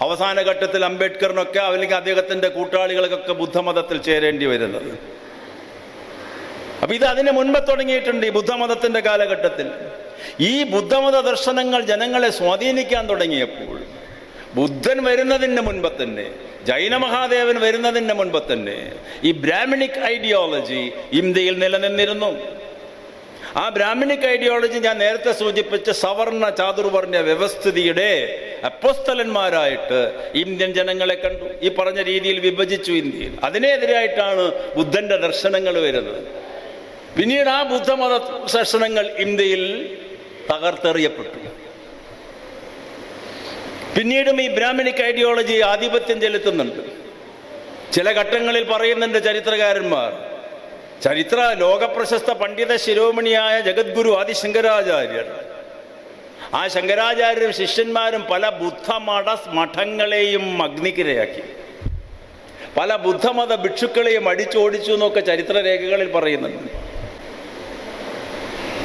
അവസാന ഘട്ടത്തിൽ അംബേദ്കറിനൊക്കെ അല്ലെങ്കിൽ അദ്ദേഹത്തിൻ്റെ കൂട്ടാളികൾക്കൊക്കെ ബുദ്ധമതത്തിൽ ചേരേണ്ടി വരുന്നത്. അപ്പം ഇത് അതിന് മുൻപ് തുടങ്ങിയിട്ടുണ്ട്. ഈ ബുദ്ധമതത്തിൻ്റെ കാലഘട്ടത്തിൽ ഈ ബുദ്ധമത ദർശനങ്ങൾ ജനങ്ങളെ സ്വാധീനിക്കാൻ തുടങ്ങിയപ്പോൾ ബുദ്ധൻ വരുന്നതിന് മുൻപ് തന്നെ, ജൈനമഹാദേവൻ വരുന്നതിന് മുൻപ് തന്നെ ഈ ബ്രാഹ്മണിക് ഐഡിയോളജി ഇന്ത്യയിൽ നിലനിന്നിരുന്നു. ആ ബ്രാഹ്മണിക് ഐഡിയോളജി ഞാൻ നേരത്തെ സൂചിപ്പിച്ച സവർണ ചാതുർവർണ്ണ വ്യവസ്ഥിതിയുടെ അപ്പോസ്തലന്മാരായിട്ട് ഇന്ത്യൻ ജനങ്ങളെ കണ്ടു. ഈ പറഞ്ഞ രീതിയിൽ വിഭജിച്ചു ഇന്ത്യയിൽ. അതിനെതിരായിട്ടാണ് ബുദ്ധന്റെ ദർശനങ്ങൾ വരുന്നത്. പിന്നീട് ആ ബുദ്ധമത ദർശനങ്ങൾ ഇന്ത്യയിൽ തകർത്തെറിയപ്പെട്ടു. പിന്നീടും ഈ ബ്രാഹ്മണിക് ഐഡിയോളജി ആധിപത്യം ചെലുത്തുന്നുണ്ട്. ചില ഘട്ടങ്ങളിൽ പറയുന്നുണ്ട് ചരിത്രകാരന്മാർ, ലോകപ്രശസ്ത പണ്ഡിത ശിരോമണിയായ ജഗദ്ഗുരു ആദിശങ്കരാചാര്യർ, ആ ശങ്കരാചാര്യരും ശിഷ്യന്മാരും പല മഠങ്ങളെയും അഗ്നിക്കിരയാക്കി, പല ബുദ്ധമത ഭിക്ഷുക്കളെയും അടിച്ചോടിച്ചു എന്നൊക്കെ ചരിത്രരേഖകളിൽ പറയുന്നുണ്ട്.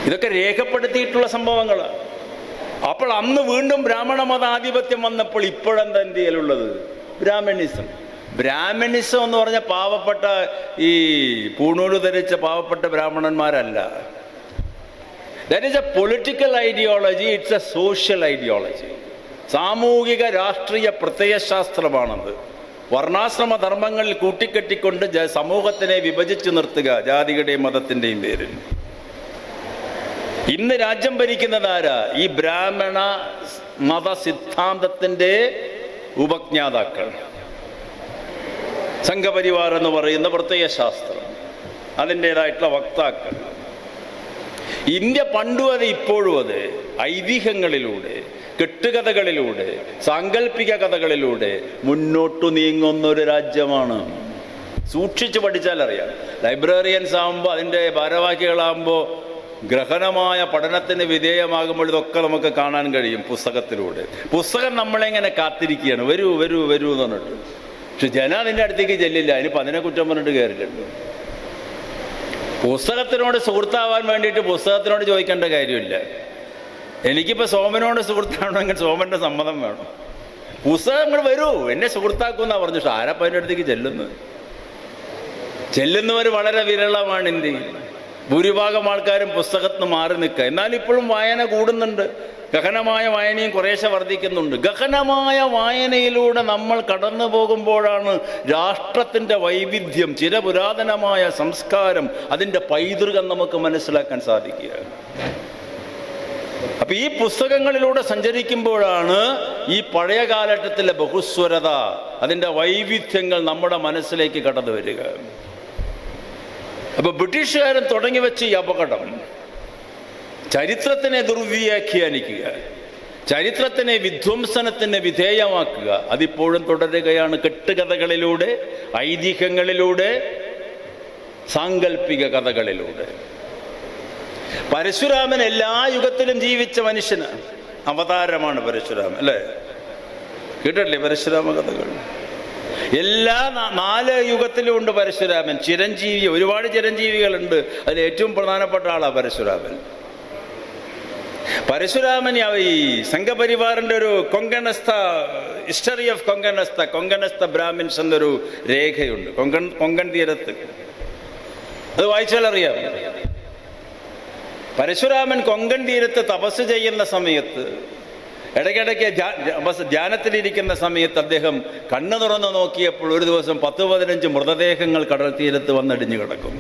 ഇതൊക്കെ രേഖപ്പെടുത്തിയിട്ടുള്ള സംഭവങ്ങളാണ്. അപ്പോൾ അന്ന് വീണ്ടും ബ്രാഹ്മണ മതാധിപത്യം വന്നപ്പോൾ ഇപ്പോഴെന്താ ഇന്ത്യയിലുള്ളത്? ബ്രാഹ്മണിസം എന്ന് പറഞ്ഞ പാവപ്പെട്ട ഈ പൂണൂല് ധരിച്ച പാവപ്പെട്ട ബ്രാഹ്മണന്മാരല്ല. That is a political ideology, it's a social ideology. സാമൂഹിക രാഷ്ട്രീയ പ്രത്യയശാസ്ത്രമാണത്. വർണ്ണാശ്രമ ധർമ്മങ്ങളിൽ കൂട്ടിക്കെട്ടിക്കൊണ്ട് സമൂഹത്തിനെ വിഭജിച്ചു നിർത്തുക ജാതിയുടെയും മതത്തിൻ്റെയും പേരിൽ. ഇന്ന് രാജ്യം ഭരിക്കുന്നത് ആരാ? ഈ ബ്രാഹ്മണ മത സിദ്ധാന്തത്തിൻ്റെ ഉപജ്ഞാതാക്കൾ. സംഘപരിവാർ എന്ന് പറയുന്ന പ്രത്യയശാസ്ത്രം, അതിൻ്റെതായിട്ടുള്ള വക്താക്കൾ. ഇന്ത്യ പണ്ടും അത് ഇപ്പോഴും അത് ഐതിഹ്യങ്ങളിലൂടെ, കെട്ടുകഥകളിലൂടെ, സാങ്കല്പിക കഥകളിലൂടെ മുന്നോട്ടു നീങ്ങുന്നൊരു രാജ്യമാണ്. സൂക്ഷിച്ചു പഠിച്ചാൽ അറിയാം. ലൈബ്രറിയൻസ് ആകുമ്പോൾ, അതിൻ്റെ ഭാരവാഹികളാകുമ്പോൾ ഗ്രഹണമായ പഠനത്തിന് വിധേയമാകുമ്പോൾ ഇതൊക്കെ നമുക്ക് കാണാൻ കഴിയും പുസ്തകത്തിലൂടെ. പുസ്തകം നമ്മളെങ്ങനെ കാത്തിരിക്കുകയാണ്, വരൂ വരൂ വരൂ എന്ന് പറഞ്ഞിട്ട്. പക്ഷെ ജനം അതിൻ്റെ അടുത്തേക്ക് ചെല്ലില്ല. അതിനിപ്പോൾ അതിനെ കുറ്റം പറഞ്ഞിട്ട് കയറില്ലല്ലോ. പുസ്തകത്തിനോട് സുഹൃത്താവാൻ വേണ്ടിയിട്ട് പുസ്തകത്തിനോട് ചോദിക്കേണ്ട കാര്യമില്ല. എനിക്കിപ്പോൾ സോമനോട് സുഹൃത്താണെങ്കിൽ സോമൻ്റെ സമ്മതം വേണം. പുസ്തകങ്ങൾ വരൂ എന്നെ സുഹൃത്താക്കുമെന്നാണ് പറഞ്ഞു. പക്ഷെ ആരപ്പം അതിൻ്റെ അടുത്തേക്ക് ചെല്ലുന്നവർ വളരെ വിരളമാണ് ഇന്ത്യയിൽ. ഭൂരിഭാഗം ആൾക്കാരും പുസ്തകത്തിന് മാറി നിൽക്കുക. എന്നാൽ ഇപ്പോഴും വായന കൂടുന്നുണ്ട്. ഗഹനമായ വായനയും കുറേശ്ശെ വർദ്ധിക്കുന്നുണ്ട്. ഗഹനമായ വായനയിലൂടെ നമ്മൾ കടന്നു പോകുമ്പോഴാണ് രാഷ്ട്രത്തിൻ്റെ വൈവിധ്യം, ചിരപുരാതനമായ സംസ്കാരം, അതിൻ്റെ പൈതൃകം നമുക്ക് മനസ്സിലാക്കാൻ സാധിക്കുക. അപ്പം ഈ പുസ്തകങ്ങളിലൂടെ സഞ്ചരിക്കുമ്പോഴാണ് ഈ പഴയ കാലഘട്ടത്തിലെ ബഹുസ്വരത, അതിൻ്റെ വൈവിധ്യങ്ങൾ നമ്മുടെ മനസ്സിലേക്ക് കടന്നു വരിക. അപ്പോൾ ബ്രിട്ടീഷുകാരൻ തുടങ്ങി വെച്ച ഈ അപകടം, ചരിത്രത്തിനെ ദുർവ്യാഖ്യാനിക്കുക, ചരിത്രത്തിനെ വിധ്വംസനത്തിന് വിധേയമാക്കുക, അതിപ്പോഴും തുടരുകയാണ്. കെട്ടുകഥകളിലൂടെ, ഐതിഹ്യങ്ങളിലൂടെ, സാങ്കല്പിക കഥകളിലൂടെ. പരശുരാമൻ എല്ലാ യുഗത്തിലും ജീവിച്ച മനുഷ്യനാണ്. അവതാരമാണ് പരശുരാമൻ, അല്ലേ? കേട്ടിട്ടില്ലേ പരശുരാമ കഥകൾ? എല്ലാ 4 യുഗത്തിലും ഉണ്ട് പരശുരാമൻ. ചിരഞ്ജീവി, ഒരുപാട് ചിരഞ്ജീവികളുണ്ട്. അതിൽ ഏറ്റവും പ്രധാനപ്പെട്ട ആളാണ് പരശുരാമൻ. പരശുരാമൻ ഈ സംഘപരിവാറിൻ്റെ ഒരു ഹിസ്റ്ററി ഓഫ് കൊങ്കണസ്ഥ ബ്രാഹ്മിൻസ് എന്നൊരു രേഖയുണ്ട് കൊങ്കൺ തീരത്ത്. അത് വായിച്ചാൽ അറിയാം. പരശുരാമൻ കൊങ്കൺ തീരത്ത് തപസ് ചെയ്യുന്ന സമയത്ത്, ഇടയ്ക്കിടയ്ക്ക് ധ്യാനത്തിലിരിക്കുന്ന സമയത്ത് അദ്ദേഹം കണ്ണു തുറന്ന് നോക്കിയപ്പോൾ ഒരു ദിവസം 10-15 മൃതദേഹങ്ങൾ കടൽ തീരത്ത് വന്നടിഞ്ഞു കിടക്കും.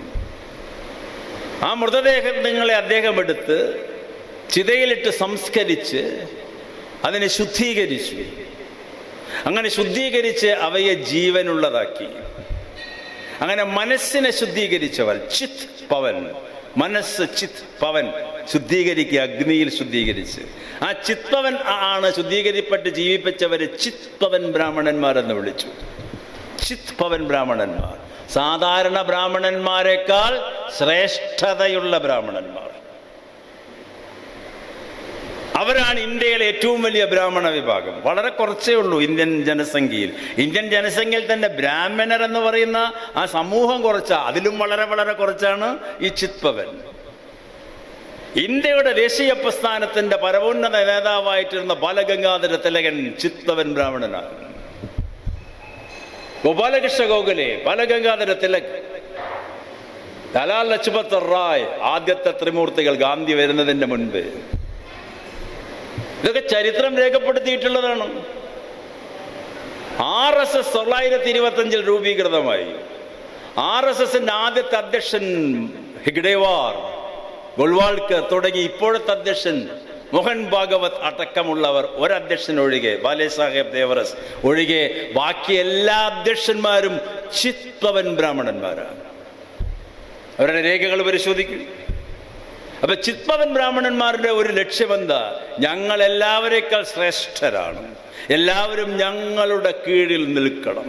ആ മൃതദേഹങ്ങളെ അദ്ദേഹം എടുത്ത് ചിതയിലിട്ട് സംസ്കരിച്ച് അതിനെ ശുദ്ധീകരിച്ചു. അങ്ങനെ ശുദ്ധീകരിച്ച് അവയെ ജീവനുള്ളതാക്കി. അങ്ങനെ മനസ്സിനെ ശുദ്ധീകരിച്ചവർ ചിത് പവൻ, മനസ്സ് ചിത് പവൻ ശുദ്ധീകരിക്കുക, അഗ്നിയിൽ ശുദ്ധീകരിച്ച്. ആ ചിത്പവൻ ആണ് ശുദ്ധീകരിപ്പെട്ട് ജീവിപ്പിച്ചവരെ ചിത്പവൻ ബ്രാഹ്മണന്മാരെന്ന് വിളിച്ചു. ചിത്പവൻ ബ്രാഹ്മണന്മാർ സാധാരണ ബ്രാഹ്മണന്മാരെക്കാൾ ശ്രേഷ്ഠതയുള്ള ബ്രാഹ്മണന്മാർ. അവരാണ് ഇന്ത്യയിലെ ഏറ്റവും വലിയ ബ്രാഹ്മണ വിഭാഗം. വളരെ കുറച്ചേ ഉള്ളൂ ഇന്ത്യൻ ജനസംഖ്യയിൽ. ഇന്ത്യൻ ജനസംഖ്യയിൽ തന്നെ ബ്രാഹ്മണർ എന്ന് പറയുന്ന ആ സമൂഹം കുറച്ചാ, അതിലും വളരെ വളരെ കുറച്ചാണ് ഈ ചിത്പവൻ. ഇന്ത്യയുടെ ദേശീയ പ്രസ്ഥാനത്തിന്റെ പരമോന്നത നേതാവായിട്ടിരുന്ന ബാലഗംഗാധര തിലകൻ ചിത്വൻ ബ്രാഹ്മണനാണ്. ഗോപാലകൃഷ്ണ ഗോഖലെ, ബാലഗംഗാധര തിലക്, ലാലാ ലജ്പത് റായ്, ആദ്യത്തെ ത്രിമൂർത്തികൾ ഗാന്ധി വരുന്നതിന്റെ മുൻപ്. ഇതൊക്കെ ചരിത്രം രേഖപ്പെടുത്തിയിട്ടുള്ളതാണ്. RSS 925 രൂപീകൃതമായി. RSSന്റെ ആദ്യത്തെ അധ്യക്ഷൻ ഹിഗ്ഡേവാർ, ഗോൾവാൾക്കർ തുടങ്ങി ഇപ്പോഴത്തെ അധ്യക്ഷൻ മോഹൻ ഭാഗവത് അടക്കമുള്ളവർ, ഒരധ്യക്ഷൻ ഒഴികെ, ബാലേസാഹേബ് ദേവറസ് ഒഴികെ ബാക്കി എല്ലാ അധ്യക്ഷന്മാരും ചിത്വൻ ബ്രാഹ്മണന്മാരാണ്. അവരുടെ രേഖകൾ പരിശോധിക്കും. അപ്പൊ ചിത്വൻ ബ്രാഹ്മണന്മാരുടെ ഒരു ലക്ഷ്യമെന്താ? ഞങ്ങൾ എല്ലാവരേക്കാൾ ശ്രേഷ്ഠരാണ്, എല്ലാവരും ഞങ്ങളുടെ കീഴിൽ നിൽക്കണം.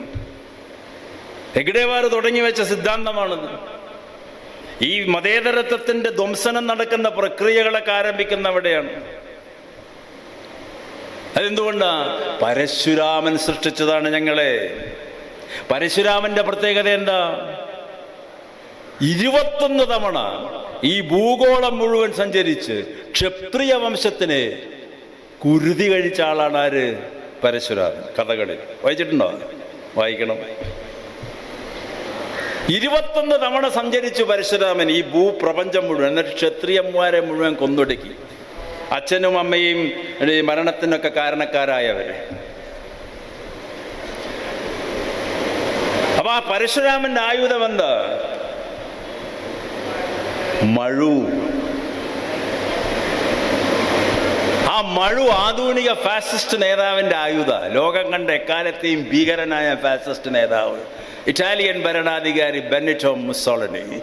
ഹെഗ്ഡേവാർ തുടങ്ങി വെച്ച സിദ്ധാന്തമാണത്. ഈ മതേതരത്വത്തിന്റെ ധ്വംസനം നടക്കുന്ന പ്രക്രിയകളൊക്കെ ആരംഭിക്കുന്നവിടെയാണ്. അതെന്തുകൊണ്ടാ? പരശുരാമൻ സൃഷ്ടിച്ചതാണ് ഞങ്ങളെ. പരശുരാമന്റെ പ്രത്യേകത എന്താ? 21 തവണ ഈ ഭൂഗോളം മുഴുവൻ സഞ്ചരിച്ച് ക്ഷത്രിയ വംശത്തിന് കുരുതി കഴിച്ച ആളാണ് ആര്? പരശുരാമൻ. കഥകളിൽ വായിച്ചിട്ടുണ്ടോ? വായിക്കണം. 21 തവണ സഞ്ചരിച്ചു പരശുരാമൻ ഈ ഭൂപ്രപഞ്ചം മുഴുവൻ. എന്നിട്ട് ക്ഷത്രിയന്മാരെ മുഴുവൻ കൊന്നൊടുക്കി. അച്ഛനും അമ്മയും മരണത്തിനൊക്കെ കാരണക്കാരായവരെ. അപ്പൊ ആ പരശുരാമന്റെ ആയുധം എന്താ? മഴു. ആ മഴു ആധുനിക ഫാസിസ്റ്റ് നേതാവിന്റെ ആയുധ. ലോകം കണ്ട എക്കാലത്തെയും ഭീകരനായ ഫാസിസ്റ്റ് നേതാവ്, ഇറ്റാലിയൻ ഭരണാധികാരി ബെന്നിറ്റോ മുസോളിനി.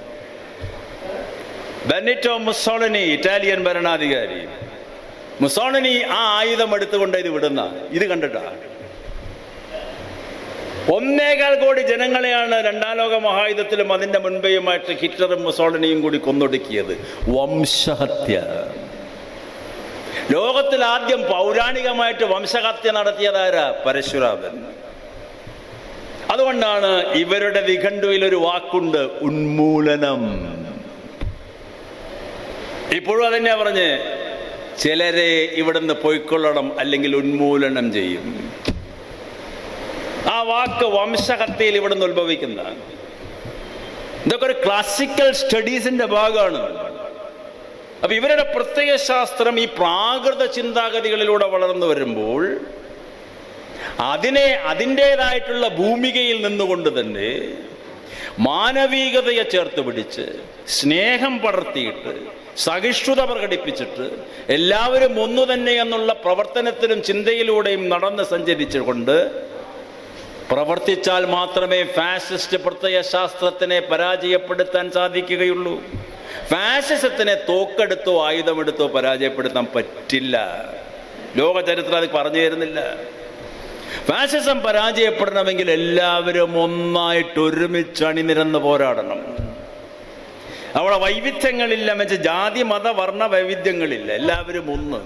ബെന്നിറ്റോ മുസോളിനി, ഇറ്റാലിയൻ ഭരണാധികാരി. മുസോളിനി ആ ആയുധം എടുത്തുകൊണ്ട് ഇത് വിടുന്ന. ഇത് കണ്ടിട്ടാ 1.25 കോടി ജനങ്ങളെയാണ് 2ാം ലോക മഹായുദ്ധത്തിലും അതിന്റെ മുൻപേയുമായിട്ട് ഹിറ്റ്ലറും മുസോളിനിയും കൂടി കൊന്നൊടുക്കിയത്. വംശഹത്യ. ലോകത്തിൽ ആദ്യം പൗരാണികമായിട്ട് വംശഹത്യ നടത്തിയതാരാ? പരശുരാമൻ. അതുകൊണ്ടാണ് ഇവരുടെ നിഘണ്ടുവിൽ ഒരു വാക്കുണ്ട്, ഉന്മൂലനം. ഇപ്പോഴും അതന്നെയാ പറഞ്ഞ്, ചിലരെ ഇവിടുന്ന് പൊയ്ക്കൊള്ളണം, അല്ലെങ്കിൽ ഉന്മൂലനം ചെയ്യും. ആ വാക്ക് വംശഹത്യയിൽ ഇവിടുന്ന് ഉത്ഭവിക്കുന്നതാണ്. ഇതൊക്കെ ഒരു ക്ലാസിക്കൽ സ്റ്റഡീസിന്റെ ഭാഗമാണ്. അപ്പൊ ഇവരുടെ പ്രത്യയ ശാസ്ത്രം ഈ പ്രാകൃത ചിന്താഗതികളിലൂടെ വളർന്നു വരുമ്പോൾ അതിൻ്റെതായിട്ടുള്ള ഭൂമികയിൽ നിന്നുകൊണ്ട് തന്നെ മാനവികതയെ ചേർത്ത് പിടിച്ച്, സ്നേഹം പടർത്തിയിട്ട്, സഹിഷ്ണുത പ്രകടിപ്പിച്ചിട്ട്, എല്ലാവരും ഒന്നു തന്നെ എന്നുള്ള പ്രവർത്തനത്തിലും ചിന്തയിലൂടെയും നടന്ന് സഞ്ചരിച്ചുകൊണ്ട് പ്രവർത്തിച്ചാൽ മാത്രമേ ഫാസിസ്റ്റ് പ്രത്യയശാസ്ത്രത്തിനെ പരാജയപ്പെടുത്താൻ സാധിക്കുകയുള്ളൂ. ഫാസിസത്തിനെ തോക്കെടുത്തോ ആയുധമെടുത്തോ പരാജയപ്പെടുത്താൻ പറ്റില്ല. ലോക ചരിത്രം അത് പറഞ്ഞു തരുന്നില്ല. ഫാസിസം പരാജയപ്പെടണമെങ്കിൽ എല്ലാവരും ഒന്നായിട്ട് ഒരുമിച്ച് അണിനിരന്ന് പോരാടണം. അവിടെ വൈവിധ്യങ്ങളില്ല, വെച്ചാൽ ജാതി മത വർണ്ണ വൈവിധ്യങ്ങളില്ല, എല്ലാവരും ഒന്ന്.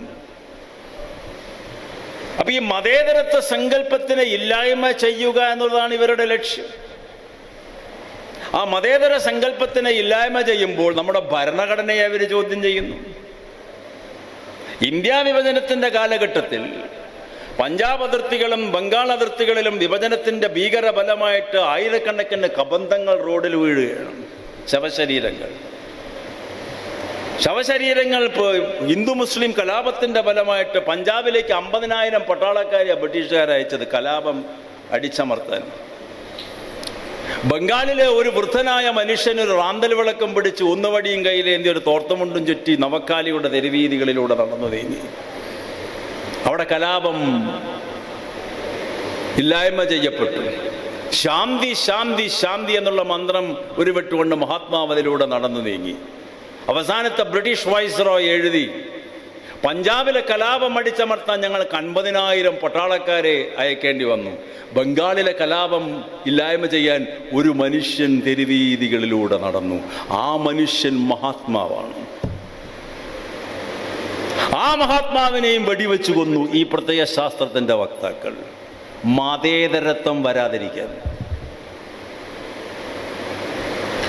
അപ്പൊ ഈ മതേതരത്വ സങ്കല്പത്തിനെ ഇല്ലായ്മ ചെയ്യുക എന്നുള്ളതാണ് ഇവരുടെ ലക്ഷ്യം. ആ മതേതര സങ്കല്പത്തിനെ ഇല്ലായ്മ ചെയ്യുമ്പോൾ നമ്മുടെ ഭരണഘടനയെ അവർ ചോദ്യം ചെയ്യുന്നു. ഇന്ത്യ വിഭജനത്തിന്റെ കാലഘട്ടത്തിൽ പഞ്ചാബ് അതിർത്തികളും ബംഗാൾ അതിർത്തികളിലും വിഭജനത്തിന്റെ ഭീകരഫലമായിട്ട് ആയിരക്കണക്കിന് കബന്ധങ്ങൾ റോഡിൽ വീഴുകയാണ്. ശവശരീരങ്ങൾ ഹിന്ദു മുസ്ലിം കലാപത്തിന്റെ ഫലമായിട്ട് പഞ്ചാബിലേക്ക് 50,000 പട്ടാളക്കാരെ ബ്രിട്ടീഷുകാർ അയച്ചത് കലാപം അടിച്ചമർത്താൻ. ബംഗാളിലെ ഒരു വൃദ്ധനായ മനുഷ്യൻ ഒരു റാന്തൽ വിളക്കം പിടിച്ച് ഒന്നുവടിയും കയ്യിലേന്തി ഒരു തോർത്തുമുണ്ടും ചുറ്റി നവക്കാലിയുടെ തെരുവീതികളിലൂടെ നടന്നു നീങ്ങി. അവിടെ കലാപം ഇല്ലായ്മ ചെയ്യപ്പെട്ടു. ശാന്തി ശാന്തി ശാന്തി എന്നുള്ള മന്ത്രം ഉരുവിട്ടുകൊണ്ട് മഹാത്മാവ് അതിലൂടെ നടന്നു നീങ്ങി. അവസാനത്തെ ബ്രിട്ടീഷ് വൈസ്രോയ് എഴുതി, പഞ്ചാബിലെ കലാപം അടിച്ചമർത്താൻ ഞങ്ങൾക്ക് 50,000 പട്ടാളക്കാരെ അയക്കേണ്ടി വന്നു. ബംഗാളിലെ കലാപം ഇല്ലായ്മ ചെയ്യാൻ ഒരു മനുഷ്യൻ തെരുവീതികളിലൂടെ നടന്നു. ആ മനുഷ്യൻ മഹാത്മാവാണ്. ആ മഹാത്മാവിനെയും വെടിവെച്ചു കൊന്നു ഈ പ്രത്യയശാസ്ത്രത്തിന്റെ വക്താക്കൾ. മതേതരത്വം വരാതിരിക്കാൻ.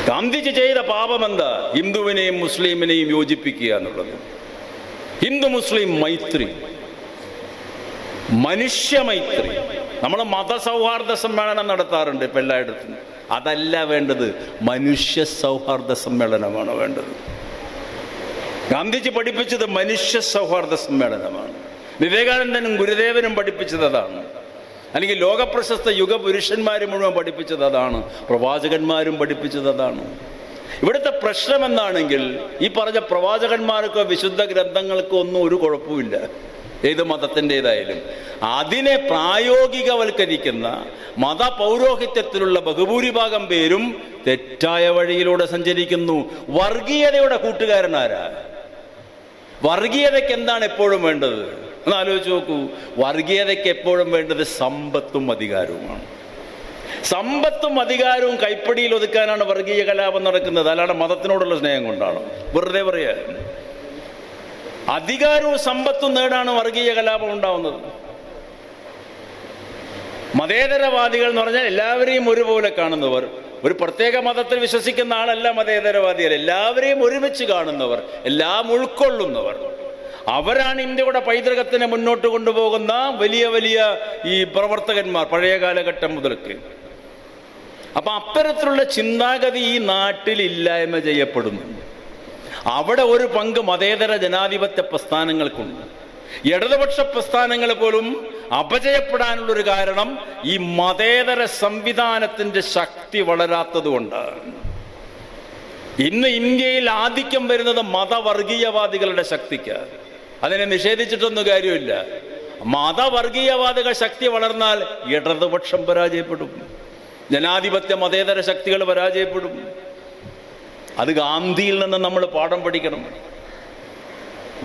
ഗാന്ധിജി ചെയ്ത പാപമെന്താ? ഹിന്ദുവിനെയും മുസ്ലിമിനെയും യോജിപ്പിക്കുക എന്നുള്ളത്. ഹിന്ദു മുസ്ലിം മൈത്രി, മനുഷ്യമൈത്രി. നമ്മൾ മതസൗഹാർദ്ദ സമ്മേളനം നടത്താറുണ്ട് ഇപ്പം എല്ലായിടത്തും. അതല്ല വേണ്ടത്, മനുഷ്യ സൗഹാർദ്ദ സമ്മേളനമാണ് വേണ്ടത്. ഗാന്ധിജി പഠിപ്പിച്ചത് മനുഷ്യ സൗഹാർദ്ദ സമ്മേളനമാണ്. വിവേകാനന്ദനും ഗുരുദേവനും പഠിപ്പിച്ചത് അതാണ്. അല്ലെങ്കിൽ ലോകപ്രശസ്ത യുഗപുരുഷന്മാർ മുഴുവൻ പഠിപ്പിച്ചത് അതാണ്. പ്രവാചകന്മാരും പഠിപ്പിച്ചത് അതാണ്. ഇവിടുത്തെ പ്രശ്നം എന്താണെങ്കിൽ, ഈ പറഞ്ഞ പ്രവാചകന്മാർക്കോ വിശുദ്ധ ഗ്രന്ഥങ്ങൾക്കോ ഒന്നും ഒരു കുഴപ്പമില്ല, ഏത് മതത്തിൻ്റെതായാലും. അതിനെ പ്രായോഗികവൽക്കരിക്കുന്ന മതപൗരോഹിത്യത്തിലുള്ള ബഹുഭൂരിഭാഗം പേരും തെറ്റായ വഴിയിലൂടെ സഞ്ചരിക്കുന്നു. വർഗീയതയുടെ കൂട്ടുകാരനാരാ? വർഗീയതയ്ക്ക് എന്താണ് എപ്പോഴും വേണ്ടത് എന്ന് ആലോചിച്ച് നോക്കൂ. വർഗീയതയ്ക്ക് എപ്പോഴും വേണ്ടത് സമ്പത്തും അധികാരവുമാണ്. സമ്പത്തും അധികാരവും കൈപ്പിടിയിൽ ഒതുക്കാനാണ് വർഗീയ കലാപം നടക്കുന്നത്. അല്ലാതെ മതത്തിനോടുള്ള സ്നേഹം കൊണ്ടാണ്. വെറുതെ പറയാ. അധികാരവും സമ്പത്തും നേടാണ് വർഗീയ കലാപം ഉണ്ടാവുന്നത്. മതേതരവാദികൾ എന്ന് പറഞ്ഞാൽ എല്ലാവരെയും ഒരുപോലെ കാണുന്നവർ. ഒരു പ്രത്യേക മതത്തിൽ വിശ്വസിക്കുന്ന ആളല്ല മതേതരവാദികൾ. എല്ലാവരെയും ഒരുമിച്ച് കാണുന്നവർ, എല്ലാം ഉൾക്കൊള്ളുന്നവർ. അവരാണ് ഇന്ത്യയുടെ പൈതൃകത്തിനെ മുന്നോട്ട് കൊണ്ടുപോകുന്ന വലിയ വലിയ ഈ പ്രവർത്തകന്മാർ, പഴയ കാലഘട്ടം മുതൽക്ക്. അപ്പൊ അത്തരത്തിലുള്ള ചിന്താഗതി ഈ നാട്ടിൽ ഇല്ലായ്മ ചെയ്യപ്പെടുന്നു. അവിടെ ഒരു പങ്ക് മതേതര ജനാധിപത്യ പ്രസ്ഥാനങ്ങൾക്കുണ്ട്. ഇടതുപക്ഷ പ്രസ്ഥാനങ്ങൾ പോലും അപജയപ്പെടാനുള്ളൊരു കാരണം ഈ മതേതര സംവിധാനത്തിന്റെ ശക്തി വളരാത്തത് കൊണ്ടാണ്. ഇന്ന് ഇന്ത്യയിൽ ആധിക്യം വരുന്നത് മതവർഗീയവാദികളുടെ ശക്തിക്ക്. അതിനെ നിഷേധിച്ചിട്ടൊന്നും കാര്യമില്ല. മതവർഗീയവാദികൾ ശക്തി വളർന്നാൽ ഇടതുപക്ഷം പരാജയപ്പെടും, ജനാധിപത്യ മതേതര ശക്തികൾ പരാജയപ്പെടും. അത് ഗാന്ധിയിൽ നിന്ന് നമ്മൾ പാഠം പഠിക്കണം.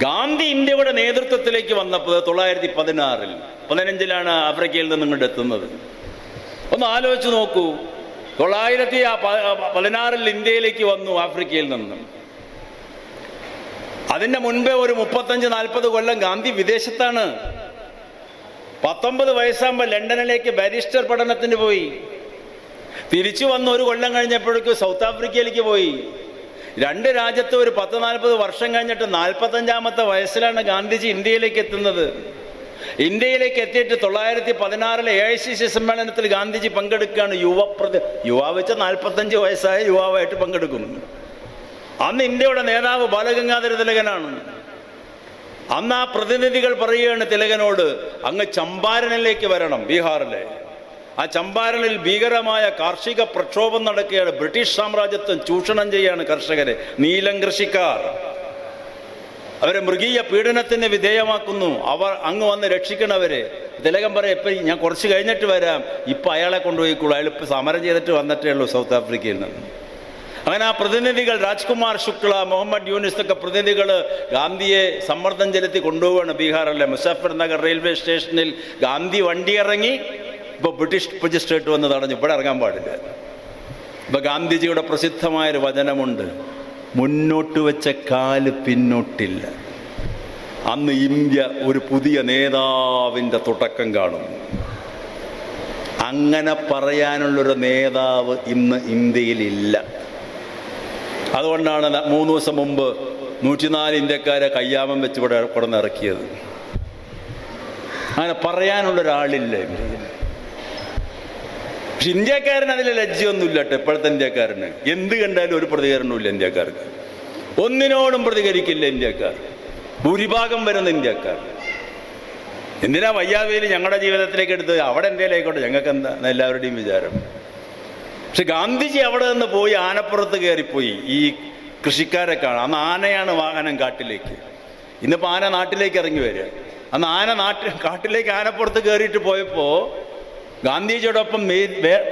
ഗാന്ധി ഇന്ത്യയുടെ നേതൃത്വത്തിലേക്ക് വന്നപ്പോൾ 1916 15 ആഫ്രിക്കയിൽ നിന്ന് ഇങ്ങോട്ട് എത്തുന്നത്. ഒന്ന് ആലോചിച്ച് നോക്കൂ. 1916 ഇന്ത്യയിലേക്ക് വന്നു ആഫ്രിക്കയിൽ നിന്നും. അതിന്റെ മുൻപേ ഒരു 35-40 കൊല്ലം ഗാന്ധി വിദേശത്താണ്. 19 വയസ്സാകുമ്പോൾ ലണ്ടനിലേക്ക് ബാരിസ്റ്റർ പഠനത്തിന് പോയി. തിരിച്ചു വന്ന് ഒരു കൊല്ലം കഴിഞ്ഞപ്പോഴേക്കും സൗത്ത് ആഫ്രിക്കയിലേക്ക് പോയി. രണ്ട് രാജ്യത്ത് ഒരു 10-40 വർഷം കഴിഞ്ഞിട്ട് 45-ാമത്തെ വയസ്സിലാണ് ഗാന്ധിജി ഇന്ത്യയിലേക്ക് എത്തുന്നത്. ഇന്ത്യയിലേക്ക് എത്തിയിട്ട് 1916 AICC സമ്മേളനത്തിൽ ഗാന്ധിജി പങ്കെടുക്കുകയാണ്. യുവാവ് വെച്ച 45 വയസ്സായ യുവാവായിട്ട് പങ്കെടുക്കുന്നു. അന്ന് ഇന്ത്യയുടെ നേതാവ് ബാലഗംഗാധര തിലകനാണ്. അന്ന് ആ പ്രതിനിധികൾ പറയുകയാണ് തിലകനോട്, അങ്ങ് ചമ്പാരനിലേക്ക് വരണം, ബീഹാറിലെ. ആ ചമ്പാരനിൽ ഭീകരമായ കാർഷിക പ്രക്ഷോഭം നടക്കുകയാണ്. ബ്രിട്ടീഷ് സാമ്രാജ്യത്വം ചൂഷണം ചെയ്യാണ് കർഷകരെ. നീലം കൃഷിക്കാർ അവരെ മൃഗീയ പീഡനത്തിന് വിധേയമാക്കുന്നു. അവർ അങ്ങ് വന്ന് രക്ഷിക്കണവരെ. തിലകൻ പറയാം, ഇപ്പം ഞാൻ കുറച്ച് കഴിഞ്ഞിട്ട് വരാം, ഇപ്പം അയാളെ കൊണ്ടുപോയിക്കോളൂ, അയാൾ ഇപ്പം സമരം ചെയ്തിട്ട് വന്നിട്ടേ ഉള്ളൂ സൗത്ത് ആഫ്രിക്കയിൽ നിന്ന്. അങ്ങനെ ആ പ്രതിനിധികൾ രാജ്കുമാർ ശുക്ല, മുഹമ്മദ് യൂനിസ് ഒക്കെ പ്രതിനിധികൾ ഗാന്ധിയെ സമ്മർദ്ദം ചെലുത്തി കൊണ്ടുപോവുകയാണ് ബീഹാറിലെ മുസഫർ നഗർ റെയിൽവേ സ്റ്റേഷനിൽ. ഗാന്ധി വണ്ടി ഇറങ്ങി. ഇപ്പോൾ ബ്രിട്ടീഷ് മജിസ്ട്രേറ്റ് വന്ന് തടഞ്ഞു, ഇവിടെ ഇറങ്ങാൻ പാടില്ല. ഇപ്പം ഗാന്ധിജിയുടെ പ്രസിദ്ധമായൊരു വചനമുണ്ട്, മുന്നോട്ട് വെച്ച കാല് പിന്നോട്ടില്ല. അന്ന് ഇന്ത്യ ഒരു പുതിയ നേതാവിൻ്റെ തുടക്കം കാണും. അങ്ങനെ പറയാനുള്ളൊരു നേതാവ് ഇന്ന് ഇന്ത്യയിലില്ല. അതുകൊണ്ടാണ് 3 ദിവസം മുമ്പ് 104 ഇന്ത്യക്കാരെ കയ്യാമം വെച്ച് ഇവിടെ ഇറക്കിയത്. അങ്ങനെ പറയാനുള്ളൊരാളില്ല ഇന്ത്യയിൽ. പക്ഷെ ഇന്ത്യക്കാരന് അതിൽ ലജ്ജയൊന്നുമില്ല കേട്ടോ. ഇപ്പോഴത്തെ ഇന്ത്യക്കാരന് എന്ത് കണ്ടാലും ഒരു പ്രതികരണമില്ല ഇന്ത്യക്കാർക്ക്. ഒന്നിനോടും പ്രതികരിക്കില്ല ഇന്ത്യക്കാർ, ഭൂരിഭാഗം വരുന്ന ഇന്ത്യക്കാർ. എന്തിനാ വയ്യാവേലി ഞങ്ങളുടെ ജീവിതത്തിലേക്ക് എടുത്ത് അവിടെ എന്തെങ്കിലും ആയിക്കോട്ടെ, ഞങ്ങൾക്ക് എന്താ എല്ലാവരുടെയും വിചാരം. പക്ഷെ ഗാന്ധിജി അവിടെ നിന്ന് പോയി ആനപ്പുറത്ത് കയറിപ്പോയി ഈ കൃഷിക്കാരെ കാണാം. അന്ന് ആനയാണ് വാഹനം കാട്ടിലേക്ക്. ഇന്നിപ്പോൾ ആന നാട്ടിലേക്ക് ഇറങ്ങി വരിക. അന്ന് കാട്ടിലേക്ക് ആനപ്പുറത്ത് കയറിയിട്ട് പോയപ്പോൾ ഗാന്ധിജിയോടൊപ്പം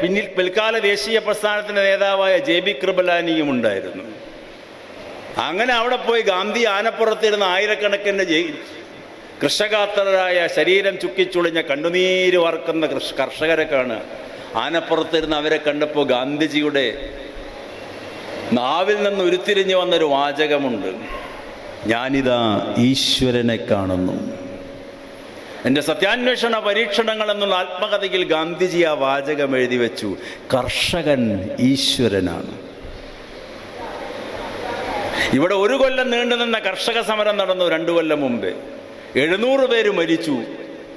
പിന്നിൽ പിൽക്കാല ദേശീയ പ്രസ്ഥാനത്തിൻ്റെ നേതാവായ JB കൃപലാനിയും ഉണ്ടായിരുന്നു. അങ്ങനെ അവിടെ പോയി ഗാന്ധി ആനപ്പുറത്തിരുന്ന ആയിരക്കണക്കിന് കൃഷകാത്തരായ ശരീരം ചുക്കിച്ചുളിഞ്ഞ കണ്ണുനീര് വാർക്കുന്ന കർഷകരെ കാണുക. ആനപ്പുറത്തിരുന്ന് അവരെ കണ്ടപ്പോൾ ഗാന്ധിജിയുടെ നാവിൽ നിന്ന് ഉരുത്തിരിഞ്ഞു വന്നൊരു വാചകമുണ്ട്, ഞാനിതാ ഈശ്വരനെ കാണുന്നു. എൻ്റെ സത്യാന്വേഷണ പരീക്ഷണങ്ങൾ എന്നുള്ള ആത്മകഥയിൽ ഗാന്ധിജി ആ വാചകം എഴുതി വെച്ചു. കർഷകൻ ഈശ്വരനാണ്. ഇവിടെ 1 കൊല്ലം നീണ്ടുനിന്ന കർഷക സമരം നടന്നു 2 കൊല്ലം മുമ്പേ. 700 പേര് മരിച്ചു.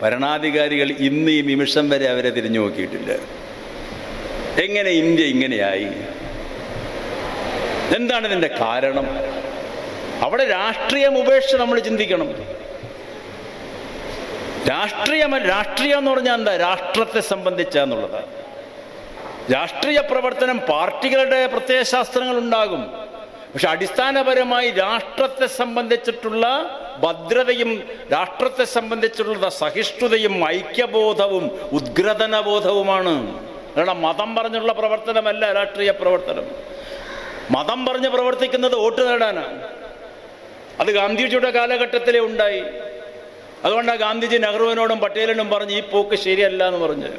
ഭരണാധികാരികൾ ഇന്ന് ഈ നിമിഷം വരെ അവരെ തിരിഞ്ഞു നോക്കിയിട്ടില്ല. എങ്ങനെ ഇന്ത്യ ഇങ്ങനെയായി? എന്താണ് ഇതിൻ്റെ കാരണം? അവിടെ രാഷ്ട്രീയം ഉപേക്ഷിച്ച് നമ്മൾ ചിന്തിക്കണം. രാഷ്ട്രീയം എന്ന് പറഞ്ഞാൽ എന്താ? രാഷ്ട്രത്തെ സംബന്ധിച്ചാന്നുള്ളതാണ്. രാഷ്ട്രീയ പ്രവർത്തനം പാർട്ടികളുടെ പ്രത്യയശാസ്ത്രങ്ങൾ ഉണ്ടാകും. പക്ഷെ അടിസ്ഥാനപരമായി രാഷ്ട്രത്തെ സംബന്ധിച്ചിട്ടുള്ള ഭദ്രതയും രാഷ്ട്രത്തെ സംബന്ധിച്ചിട്ടുള്ള സഹിഷ്ണുതയും ഐക്യബോധവും ഉദ്ഗ്രഥനബോധവുമാണ്. കാരണം മതം പറഞ്ഞുള്ള പ്രവർത്തനമല്ല രാഷ്ട്രീയ പ്രവർത്തനം. മതം പറഞ്ഞ് പ്രവർത്തിക്കുന്നത് വോട്ട് നേടാനാണ്. അത് ഗാന്ധിജിയുടെ കാലഘട്ടത്തിലേ ഉണ്ടായി. അതുകൊണ്ടാണ് ഗാന്ധിജി നെഹ്റുവിനോടും പട്ടേലിനോടും പറഞ്ഞ് ഈ പോക്ക് ശരിയല്ല എന്ന് പറഞ്ഞത്.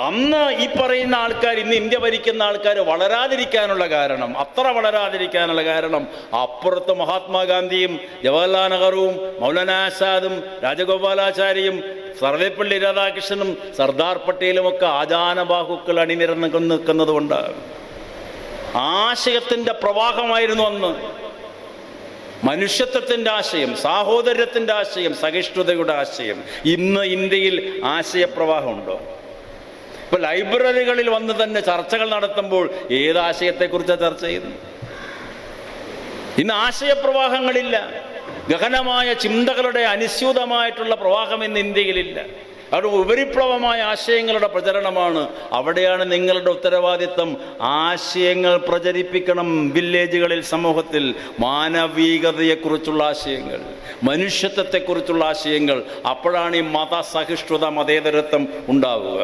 അന്ന് ഈ പറയുന്ന ആൾക്കാർ, ഇന്ന് ഇന്ത്യ ഭരിക്കുന്ന ആൾക്കാർ വളരാതിരിക്കാനുള്ള കാരണം, അത്ര വളരാതിരിക്കാനുള്ള കാരണം, അപ്പുറത്ത് മഹാത്മാഗാന്ധിയും ജവഹർലാൽ നെഹ്റുവും മൗലാന ആസാദും രാജഗോപാലാചാരിയും സർവേപ്പള്ളി രാധാകൃഷ്ണനും സർദാർ പട്ടേലും ഒക്കെ ആജാനബാഹുക്കൾ അണിനിരന്ന് നിൽക്കുന്നത് കൊണ്ടാണ്. ആശയത്തിൻ്റെ പ്രവാഹമായിരുന്നു അന്ന്. മനുഷ്യത്വത്തിൻ്റെ ആശയം, സാഹോദര്യത്തിൻ്റെ ആശയം, സഹിഷ്ണുതയുടെ ആശയം. ഇന്ന് ഇന്ത്യയിൽ ആശയപ്രവാഹമുണ്ടോ? ഇപ്പൊ ലൈബ്രറികളിൽ വന്ന് തന്നെ ചർച്ചകൾ നടത്തുമ്പോൾ ഏത് ആശയത്തെക്കുറിച്ചാണ് ചർച്ച ചെയ്യുന്നത്? ഇന്ന് ആശയപ്രവാഹങ്ങളില്ല. ഗഹനമായ ചിന്തകളുടെ അനുസ്യൂതമായിട്ടുള്ള പ്രവാഹം ഇന്ന് ഇന്ത്യയിലില്ല. അവിടെ ഉപരിപ്ലവമായ ആശയങ്ങളുടെ പ്രചരണമാണ്. അവിടെയാണ് നിങ്ങളുടെ ഉത്തരവാദിത്വം. ആശയങ്ങൾ പ്രചരിപ്പിക്കണം വില്ലേജുകളിൽ, സമൂഹത്തിൽ. മാനവികതയെക്കുറിച്ചുള്ള ആശയങ്ങൾ, മനുഷ്യത്വത്തെക്കുറിച്ചുള്ള ആശയങ്ങൾ. അപ്പോഴാണ് ഈ മതസഹിഷ്ണുത, മതേതരത്വം ഉണ്ടാവുക.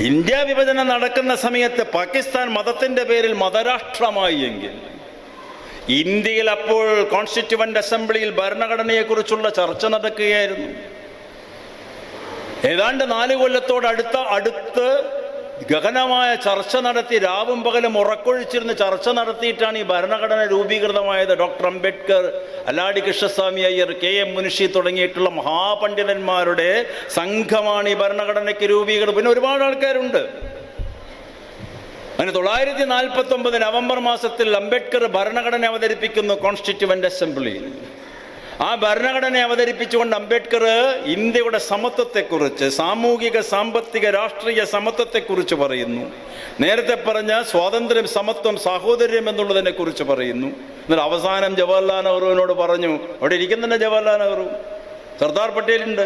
ഇന്ത്യ വിഭജനം നടക്കുന്ന സമയത്ത് പാകിസ്ഥാൻ മതത്തിൻ്റെ പേരിൽ മതരാഷ്ട്രമായി എങ്കിൽ ഇന്ത്യയിൽ അപ്പോൾ കോൺസ്റ്റിറ്റ്യൂവന്റ് അസംബ്ലിയിൽ ഭരണഘടനയെക്കുറിച്ചുള്ള ചർച്ച നടക്കുകയായിരുന്നു. ഏതാണ്ട് 4 കൊല്ലത്തോടടുത്ത് ഗഹനമായ ചർച്ച നടത്തി, രാവും പകലും ഉറക്കൊഴിച്ചിരുന്ന് ചർച്ച നടത്തിയിട്ടാണ് ഈ ഭരണഘടന രൂപീകൃതമായത്. Doctor Ambedkar, Alladi Krishnaswami Iyer, K M. മുൻഷി തുടങ്ങിയിട്ടുള്ള മഹാപണ്ഡിതന്മാരുടെ സംഘമാണ് ഈ ഭരണഘടനയ്ക്ക് രൂപീകൃതം. പിന്നെ ഒരുപാട് ആൾക്കാരുണ്ട്. അങ്ങനെ 1949 നവംബർ മാസത്തിൽ അംബേദ്കർ ഭരണഘടന അവതരിപ്പിക്കുന്നു കോൺസ്റ്റിറ്റ്യൂവന്റ് അസംബ്ലിയിൽ. ആ ഭരണഘടന അവതരിപ്പിച്ചുകൊണ്ട് അംബേദ്കർ ഇന്ത്യയുടെ സമത്വത്തെക്കുറിച്ച്, സാമൂഹിക, സാമ്പത്തിക, രാഷ്ട്രീയ സമത്വത്തെക്കുറിച്ച് പറയുന്നു. നേരത്തെ പറഞ്ഞ സ്വാതന്ത്ര്യം, സമത്വം, സാഹോദര്യം എന്നുള്ളതിനെ കുറിച്ച് പറയുന്നു. എന്നാൽ അവസാനം ജവഹർലാൽ നെഹ്റുവിനോട് പറഞ്ഞു, അവിടെ ഇരിക്കുന്നുണ്ട് ജവഹർലാൽ നെഹ്റു, സർദാർ പട്ടേലുണ്ട്,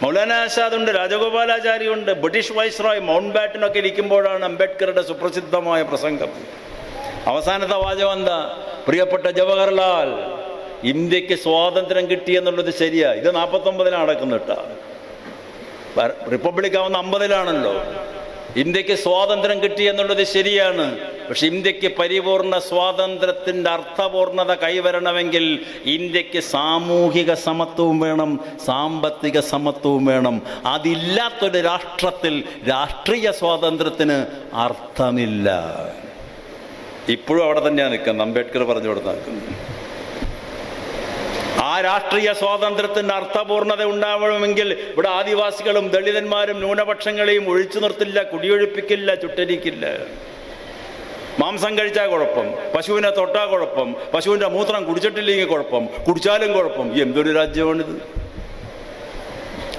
മൗലാന ആസാദുണ്ട്, രാജഗോപാലാചാരിയുണ്ട്, ബ്രിട്ടീഷ് വൈസ്രോയ് മൗണ്ട് ബാറ്റനൊക്കെ ഇരിക്കുമ്പോഴാണ് അംബേദ്കറുടെ സുപ്രസിദ്ധമായ പ്രസംഗം. അവസാനത്തെ വാചകം എന്താ? പ്രിയപ്പെട്ട ജവഹർലാൽ, ഇന്ത്യക്ക് സ്വാതന്ത്ര്യം കിട്ടിയെന്നുള്ളത് ശരിയാ. ഇത് 49 നടക്കുന്നിട്ടാ. റിപ്പബ്ലിക് ആവുന്ന 50-ലാണല്ലോ. ഇന്ത്യക്ക് സ്വാതന്ത്ര്യം കിട്ടി എന്നുള്ളത് ശരിയാണ്. പക്ഷെ ഇന്ത്യക്ക് പരിപൂർണ സ്വാതന്ത്ര്യത്തിൻ്റെ അർത്ഥപൂർണത കൈവരണമെങ്കിൽ ഇന്ത്യക്ക് സാമൂഹിക സമത്വവും വേണം, സാമ്പത്തിക സമത്വവും വേണം. അതില്ലാത്തൊരു രാഷ്ട്രത്തിൽ രാഷ്ട്രീയ സ്വാതന്ത്ര്യത്തിന് അർത്ഥമില്ല. ഇപ്പോഴും അവിടെ തന്നെയാണ് നിൽക്കുന്നത്. അംബേദ്കർ പറഞ്ഞു കൊടുത്ത് നിൽക്കുന്നത്. ആ രാഷ്ട്രീയ സ്വാതന്ത്ര്യത്തിന് അർത്ഥപൂർണത ഉണ്ടാവണമെങ്കിൽ ഇവിടെ ആദിവാസികളും ദളിതന്മാരും ന്യൂനപക്ഷങ്ങളെയും ഒഴിച്ചു നിർത്തില്ല, കുടിയൊഴിപ്പിക്കില്ല, ചുട്ടരിക്കില്ല. മാംസം കഴിച്ചാൽ കുഴപ്പം, പശുവിനെ തൊട്ടാൽ കുഴപ്പം, പശുവിൻ്റെ മൂത്രം കുടിച്ചിട്ടില്ലെങ്കിൽ കുഴപ്പം, കുടിച്ചാലും കുഴപ്പം. എന്തൊരു രാജ്യമാണിത്?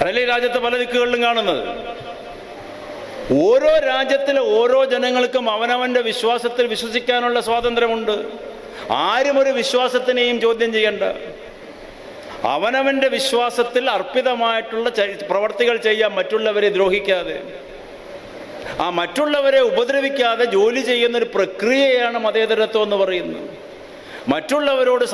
അതല്ലേ രാജ്യത്തെ പല ദിക്കുകളിലും കാണുന്നത്. ഓരോ രാജ്യത്തിലെ ഓരോ ജനങ്ങൾക്കും അവനവൻ്റെ വിശ്വാസത്തിൽ വിശ്വസിക്കാനുള്ള സ്വാതന്ത്ര്യമുണ്ട്. ആരും ഒരു വിശ്വാസത്തിനെയും ചോദ്യം ചെയ്യണ്ട. അവനവൻ്റെ വിശ്വാസത്തിൽ അർപ്പിതമായിട്ടുള്ള പ്രവർത്തികൾ ചെയ്യാൻ, മറ്റുള്ളവരെ ദ്രോഹിക്കാതെ, ആ മറ്റുള്ളവരെ ഉപദ്രവിക്കാതെ ജോലി ചെയ്യുന്നൊരു പ്രക്രിയയാണ് മതേതരത്വം എന്ന് പറയുന്നത്. മറ്റുള്ളവരോട്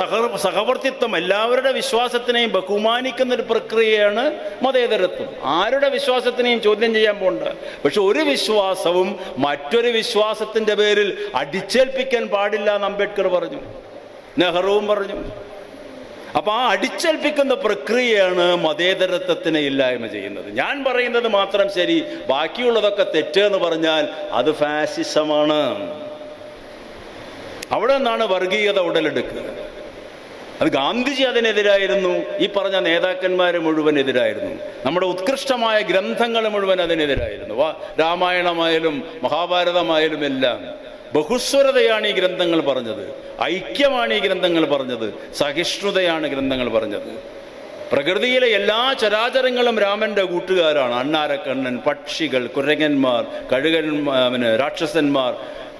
സഹവർത്തിത്വം, എല്ലാവരുടെ വിശ്വാസത്തിനെയും ബഹുമാനിക്കുന്നൊരു പ്രക്രിയയാണ് മതേതരത്വം. ആരുടെ വിശ്വാസത്തിനെയും ചോദ്യം ചെയ്യാൻ പോണ്ട. പക്ഷെ ഒരു വിശ്വാസവും മറ്റൊരു വിശ്വാസത്തിൻ്റെ പേരിൽ അടിച്ചേൽപ്പിക്കാൻ പാടില്ല എന്ന് അംബേദ്കർ പറഞ്ഞു, നെഹ്റുവും പറഞ്ഞു. അപ്പം ആ അടിച്ചേൽപ്പിക്കുന്ന പ്രക്രിയയാണ് മതേതരത്വത്തിനെ ഇല്ലായ്മ ചെയ്യുന്നത്. ഞാൻ പറയുന്നത് മാത്രം ശരി, ബാക്കിയുള്ളതൊക്കെ തെറ്റെന്ന് പറഞ്ഞാൽ അത് ഫാസിസമാണ്. അവിടെ നിന്നാണ് വർഗീയത ഉടലെടുക്കുക. അത് ഗാന്ധിജി അതിനെതിരായിരുന്നു, ഈ പറഞ്ഞ നേതാക്കന്മാർ മുഴുവൻ എതിരായിരുന്നു, നമ്മുടെ ഉത്കൃഷ്ടമായ ഗ്രന്ഥങ്ങൾ മുഴുവൻ അതിനെതിരായിരുന്നു. രാമായണമായാലും മഹാഭാരതമായാലും എല്ലാം ബഹുസ്വരതയാണ് ഈ ഗ്രന്ഥങ്ങൾ പറഞ്ഞത്, ഐക്യമാണ് ഈ ഗ്രന്ഥങ്ങൾ പറഞ്ഞത്, സഹിഷ്ണുതയാണ് ഗ്രന്ഥങ്ങൾ പറഞ്ഞത്. പ്രകൃതിയിലെ എല്ലാ ചരാചരങ്ങളും രാമൻ്റെ കൂട്ടുകാരാണ്. അണ്ണാരക്കണ്ണൻ, പക്ഷികൾ, കുരങ്ങന്മാർ, രാക്ഷസന്മാർ,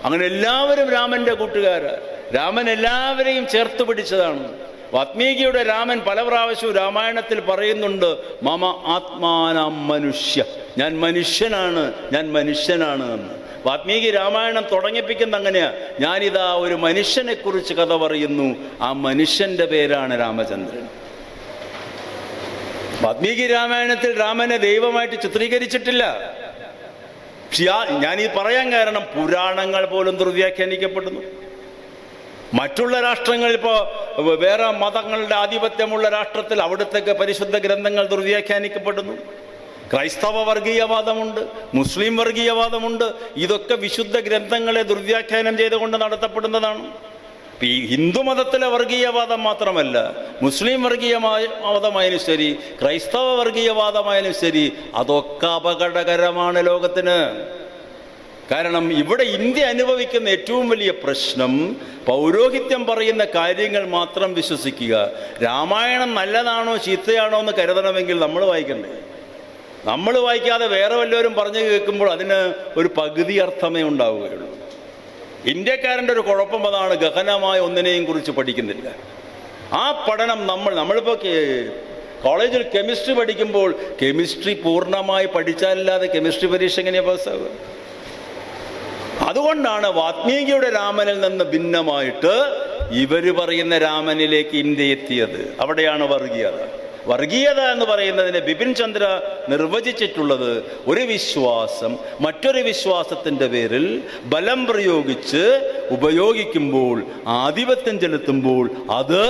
അങ്ങനെ എല്ലാവരും രാമൻ്റെ കൂട്ടുകാരാണ്. രാമൻ എല്ലാവരെയും ചേർത്ത് പിടിച്ചതാണ്. വാത്മീകിയുടെ രാമൻ പല പ്രാവശ്യവും രാമായണത്തിൽ പറയുന്നുണ്ട്, മമ ആത്മാനം മനുഷ്യ, ഞാൻ മനുഷ്യനാണ്, ഞാൻ മനുഷ്യനാണ് എന്ന്. വാത്മീകി രാമായണം തുടങ്ങിപ്പിക്കുന്ന അങ്ങനെയാ, ഞാനിതാ ഒരു മനുഷ്യനെ കുറിച്ച് കഥ പറയുന്നു, ആ മനുഷ്യന്റെ പേരാണ് രാമചന്ദ്രൻ. വാത്മീകി രാമായണത്തിൽ രാമനെ ദൈവമായിട്ട് ചിത്രീകരിച്ചിട്ടില്ല. ഞാനീ പറയാൻ കാരണം പുരാണങ്ങൾ പോലും ദുർവ്യാഖ്യാനിക്കപ്പെടുന്നു. മറ്റുള്ള രാഷ്ട്രങ്ങളിൽ, ഇപ്പോൾ വേറെ മതങ്ങളുടെ ആധിപത്യമുള്ള രാഷ്ട്രത്തിൽ അവിടുത്തെ പരിശുദ്ധ ഗ്രന്ഥങ്ങൾ ദുർവ്യാഖ്യാനിക്കപ്പെടുന്നു. ക്രൈസ്തവ വർഗീയവാദമുണ്ട്, മുസ്ലിം വർഗീയവാദമുണ്ട്. ഇതൊക്കെ വിശുദ്ധ ഗ്രന്ഥങ്ങളെ ദുർവ്യാഖ്യാനം ചെയ്തുകൊണ്ട് നടത്തപ്പെടുന്നതാണ്. ഈ ഹിന്ദുമതത്തിലെ വർഗീയവാദം മാത്രമല്ല, മുസ്ലിം വർഗീയവാദമായാലും ശരി, ക്രൈസ്തവ വർഗീയവാദമായാലും ശരി, അതൊക്കെ അപകടകരമാണ് ലോകത്തിന്. കാരണം ഇവിടെ ഇന്ത്യ അനുഭവിക്കുന്ന ഏറ്റവും വലിയ പ്രശ്നം പൗരോഹിത്യം പറയുന്ന കാര്യങ്ങൾ മാത്രം വിശ്വസിക്കുക. രാമായണം നല്ലതാണോ ചീത്തയാണോ എന്ന് കരുതണമെങ്കിൽ നമ്മൾ വായിക്കണ്ടേ? നമ്മൾ വായിക്കാതെ വേറെ വല്ലവരും പറഞ്ഞു കേൾക്കുമ്പോൾ അതിന് ഒരു പകുതി അർത്ഥമേ ഉണ്ടാവുകയുള്ളൂ. ഇന്ത്യക്കാരൻ്റെ ഒരു കുഴപ്പം അതാണ്, ഗഹനമായ ഒന്നിനെയും കുറിച്ച് പഠിക്കുന്നില്ല. ആ പഠനം നമ്മളിപ്പോൾ കോളേജിൽ കെമിസ്ട്രി പഠിക്കുമ്പോൾ കെമിസ്ട്രി പൂർണ്ണമായി പഠിച്ചാലല്ലാതെ കെമിസ്ട്രി പരീക്ഷ എങ്ങനെയാണ് പാസ്സാവുക? അതുകൊണ്ടാണ് വാത്മീകിയുടെ രാമനിൽ നിന്ന് ഭിന്നമായിട്ട് ഇവർ പറയുന്ന രാമനിലേക്ക് ഇന്ത്യ എത്തിയത്. അവിടെയാണ് വർഗീയത. വർഗീയത എന്ന് പറയുന്നതിനെ ബിപിൻ ചന്ദ്ര നിർവചിച്ചിട്ടുള്ളത്, ഒരു വിശ്വാസം മറ്റൊരു വിശ്വാസത്തിൻ്റെ പേരിൽ ബലം പ്രയോഗിച്ച് ഉപയോഗിക്കുമ്പോൾ, ആധിപത്യം ചെലുത്തുമ്പോൾ, അത്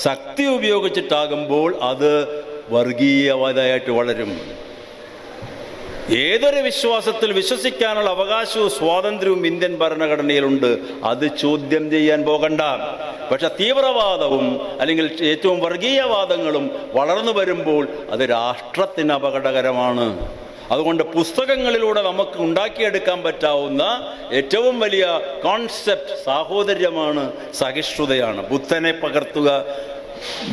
ശക്തി ഉപയോഗിച്ചിട്ടാകുമ്പോൾ അത് വർഗീയവാദമായിട്ട് വളരും. ഏതൊരു വിശ്വാസത്തിൽ വിശ്വസിക്കാനുള്ള അവകാശവും സ്വാതന്ത്ര്യവും ഇന്ത്യൻ ഭരണഘടനയിലുണ്ട്. അത് ചോദ്യം ചെയ്യാൻ പോകണ്ട. പക്ഷെ തീവ്രവാദവും അല്ലെങ്കിൽ ഏറ്റവും വർഗീയവാദങ്ങളും വളർന്നു വരുമ്പോൾ അത് രാഷ്ട്രത്തിന് അപകടകരമാണ്. അതുകൊണ്ട് പുസ്തകങ്ങളിലൂടെ നമുക്ക് ഉണ്ടാക്കിയെടുക്കാൻ പറ്റാവുന്ന ഏറ്റവും വലിയ കോൺസെപ്റ്റ് സാഹോദര്യമാണ്, സഹിഷ്ണുതയാണ്. ബുദ്ധനെ പകർത്തുക,